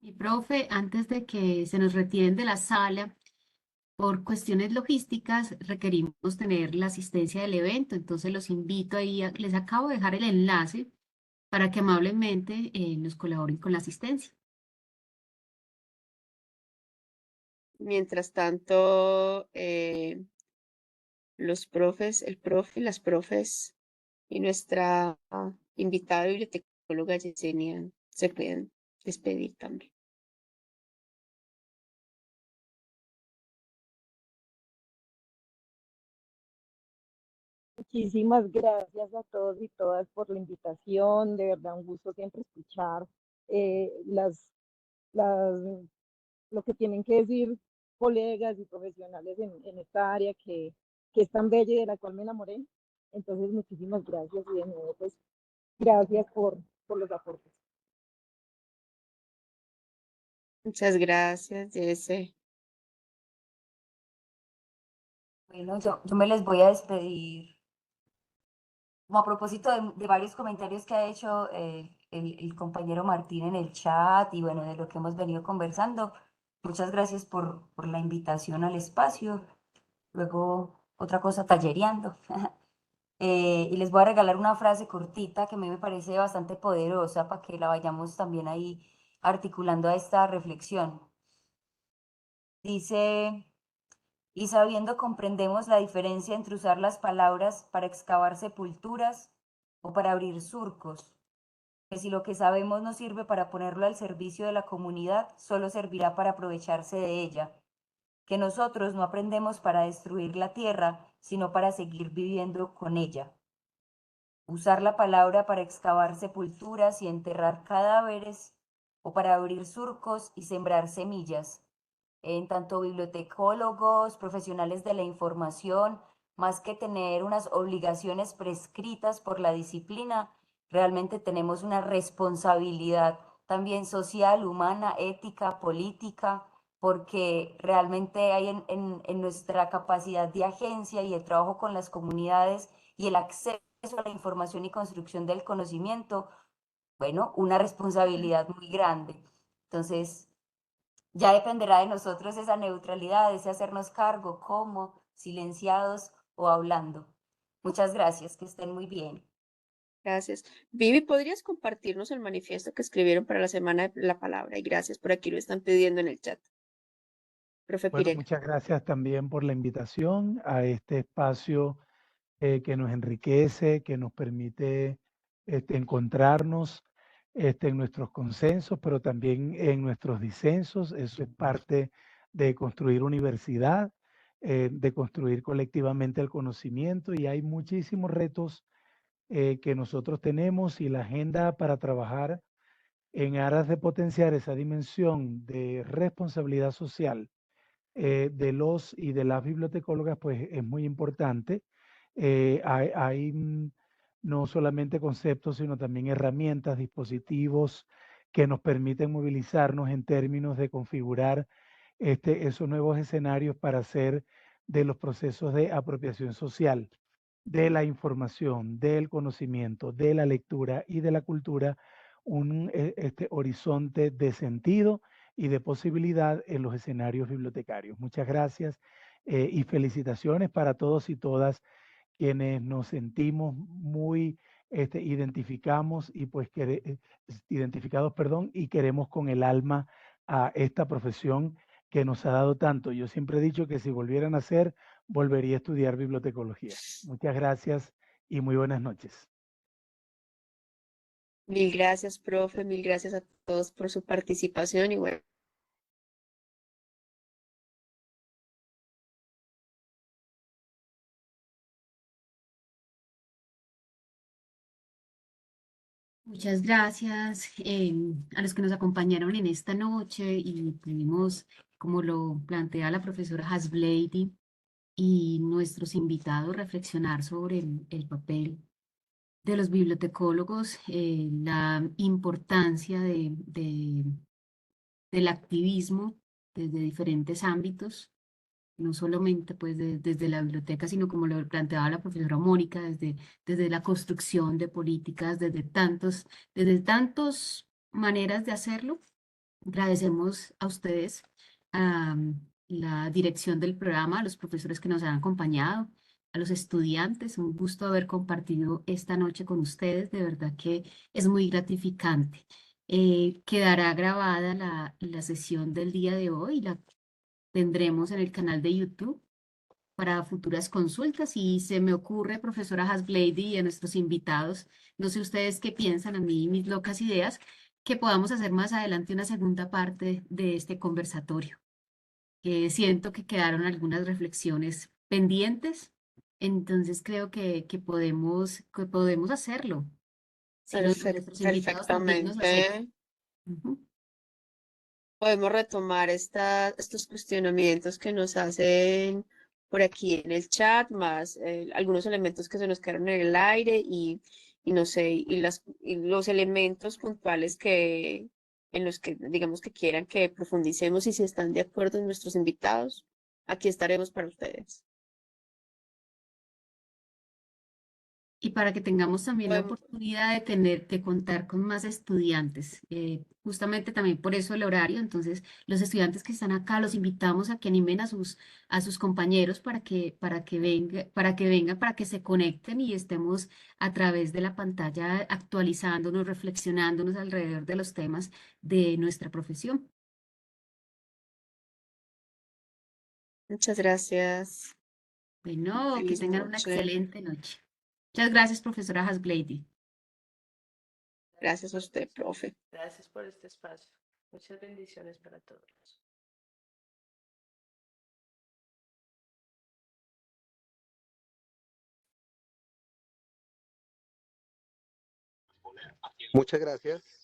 Y profe, antes de que se nos retiren de la sala, por cuestiones logísticas requerimos tener la asistencia del evento, entonces los invito ahí, les acabo de dejar el enlace para que amablemente nos colaboren con la asistencia. Mientras tanto, los profes, el profe, las profes y nuestra invitada bibliotecóloga Yesenia se pueden despedir también. Muchísimas gracias a todos y todas por la invitación. De verdad, un gusto siempre escuchar eh, las, las, lo que tienen que decir colegas y profesionales en esta área que es tan bella y de la cual me enamoré. Entonces, muchísimas gracias y de nuevo, pues, gracias por los aportes. Muchas gracias, Jesse. Bueno, yo me les voy a despedir. Como a propósito de varios comentarios que ha hecho el compañero Martín en el chat y bueno, de lo que hemos venido conversando, muchas gracias por la invitación al espacio. Luego, otra cosa, tallereando. Y les voy a regalar una frase cortita que a mí me parece bastante poderosa para que la vayamos también ahí articulando a esta reflexión. Dice, y sabiendo comprendemos la diferencia entre usar las palabras para excavar sepulturas o para abrir surcos. que si lo que sabemos no sirve para ponerlo al servicio de la comunidad, solo servirá para aprovecharse de ella, que nosotros no aprendemos para destruir la tierra, sino para seguir viviendo con ella. Usar la palabra para excavar sepulturas y enterrar cadáveres, o para abrir surcos y sembrar semillas. En tanto bibliotecólogos, profesionales de la información, más que tener unas obligaciones prescritas por la disciplina, realmente tenemos una responsabilidad también social, humana, ética, política, porque realmente hay en nuestra capacidad de agencia y el trabajo con las comunidades y el acceso a la información y construcción del conocimiento, bueno, una responsabilidad muy grande. Entonces, ya dependerá de nosotros esa neutralidad, ese hacernos cargo, cómo, silenciados o hablando. Muchas gracias, que estén muy bien. Gracias. Vivi, ¿podrías compartirnos el manifiesto que escribieron para la Semana de la Palabra? Y gracias, por aquí lo están pidiendo en el chat. Profe Bueno, Pirela. muchas gracias también por la invitación a este espacio que nos enriquece, que nos permite encontrarnos en nuestros consensos, pero también en nuestros disensos. Eso es parte de construir universidad, de construir colectivamente el conocimiento, y hay muchísimos retos que nosotros tenemos, y la agenda para trabajar en aras de potenciar esa dimensión de responsabilidad social de los y de las bibliotecólogas, pues es muy importante. Hay no solamente conceptos, sino también herramientas, dispositivos que nos permiten movilizarnos en términos de configurar esos nuevos escenarios para hacer de los procesos de apropiación social, de la información, del conocimiento, de la lectura y de la cultura, un horizonte de sentido y de posibilidad en los escenarios bibliotecarios. Muchas gracias y felicitaciones para todos y todas quienes nos sentimos muy identificados perdón, y queremos con el alma a esta profesión que nos ha dado tanto. Yo siempre he dicho que si volvieran a hacer, volvería a estudiar bibliotecología. Muchas gracias y muy buenas noches. Mil gracias, profe. Mil gracias a todos por su participación. Y bueno, Muchas gracias a los que nos acompañaron en esta noche y pudimos, como lo plantea la profesora Hasblady y nuestros invitados, reflexionar sobre el papel de los bibliotecólogos, la importancia del activismo desde diferentes ámbitos, no solamente pues desde la biblioteca, sino como lo planteaba la profesora Mónica, desde la construcción de políticas, desde tantas maneras de hacerlo. Agradecemos a ustedes, a la dirección del programa, a los profesores que nos han acompañado, a los estudiantes. Un gusto haber compartido esta noche con ustedes. De verdad que es muy gratificante. Quedará grabada la sesión del día de hoy. La tendremos en el canal de YouTube para futuras consultas. Y se me ocurre, profesora Hasblady, y a nuestros invitados, no sé ustedes qué piensan, a mí mis locas ideas, que podamos hacer más adelante una segunda parte de este conversatorio. Siento que quedaron algunas reflexiones pendientes, entonces creo que podemos hacerlo. Si nuestros invitados también nos aceptan. perfectamente. Ujú. Podemos retomar estos cuestionamientos que nos hacen por aquí en el chat, más algunos elementos que se nos quedaron en el aire y no sé, y los elementos puntuales en los que digamos que quieran que profundicemos, y si están de acuerdo nuestros invitados, aquí estaremos para ustedes. Y para que tengamos también la Podemos- oportunidad de contar con más estudiantes. Justamente también por eso el horario. Entonces, los estudiantes que están acá, los invitamos a que animen a sus compañeros para que se conecten y estemos a través de la pantalla actualizándonos, reflexionándonos alrededor de los temas de nuestra profesión. Muchas gracias. Bueno, que Feliz tengan una noche. excelente noche. Muchas gracias, profesora Hasblady. Gracias a usted, profe. Gracias por este espacio. Muchas bendiciones para todos. Muchas gracias.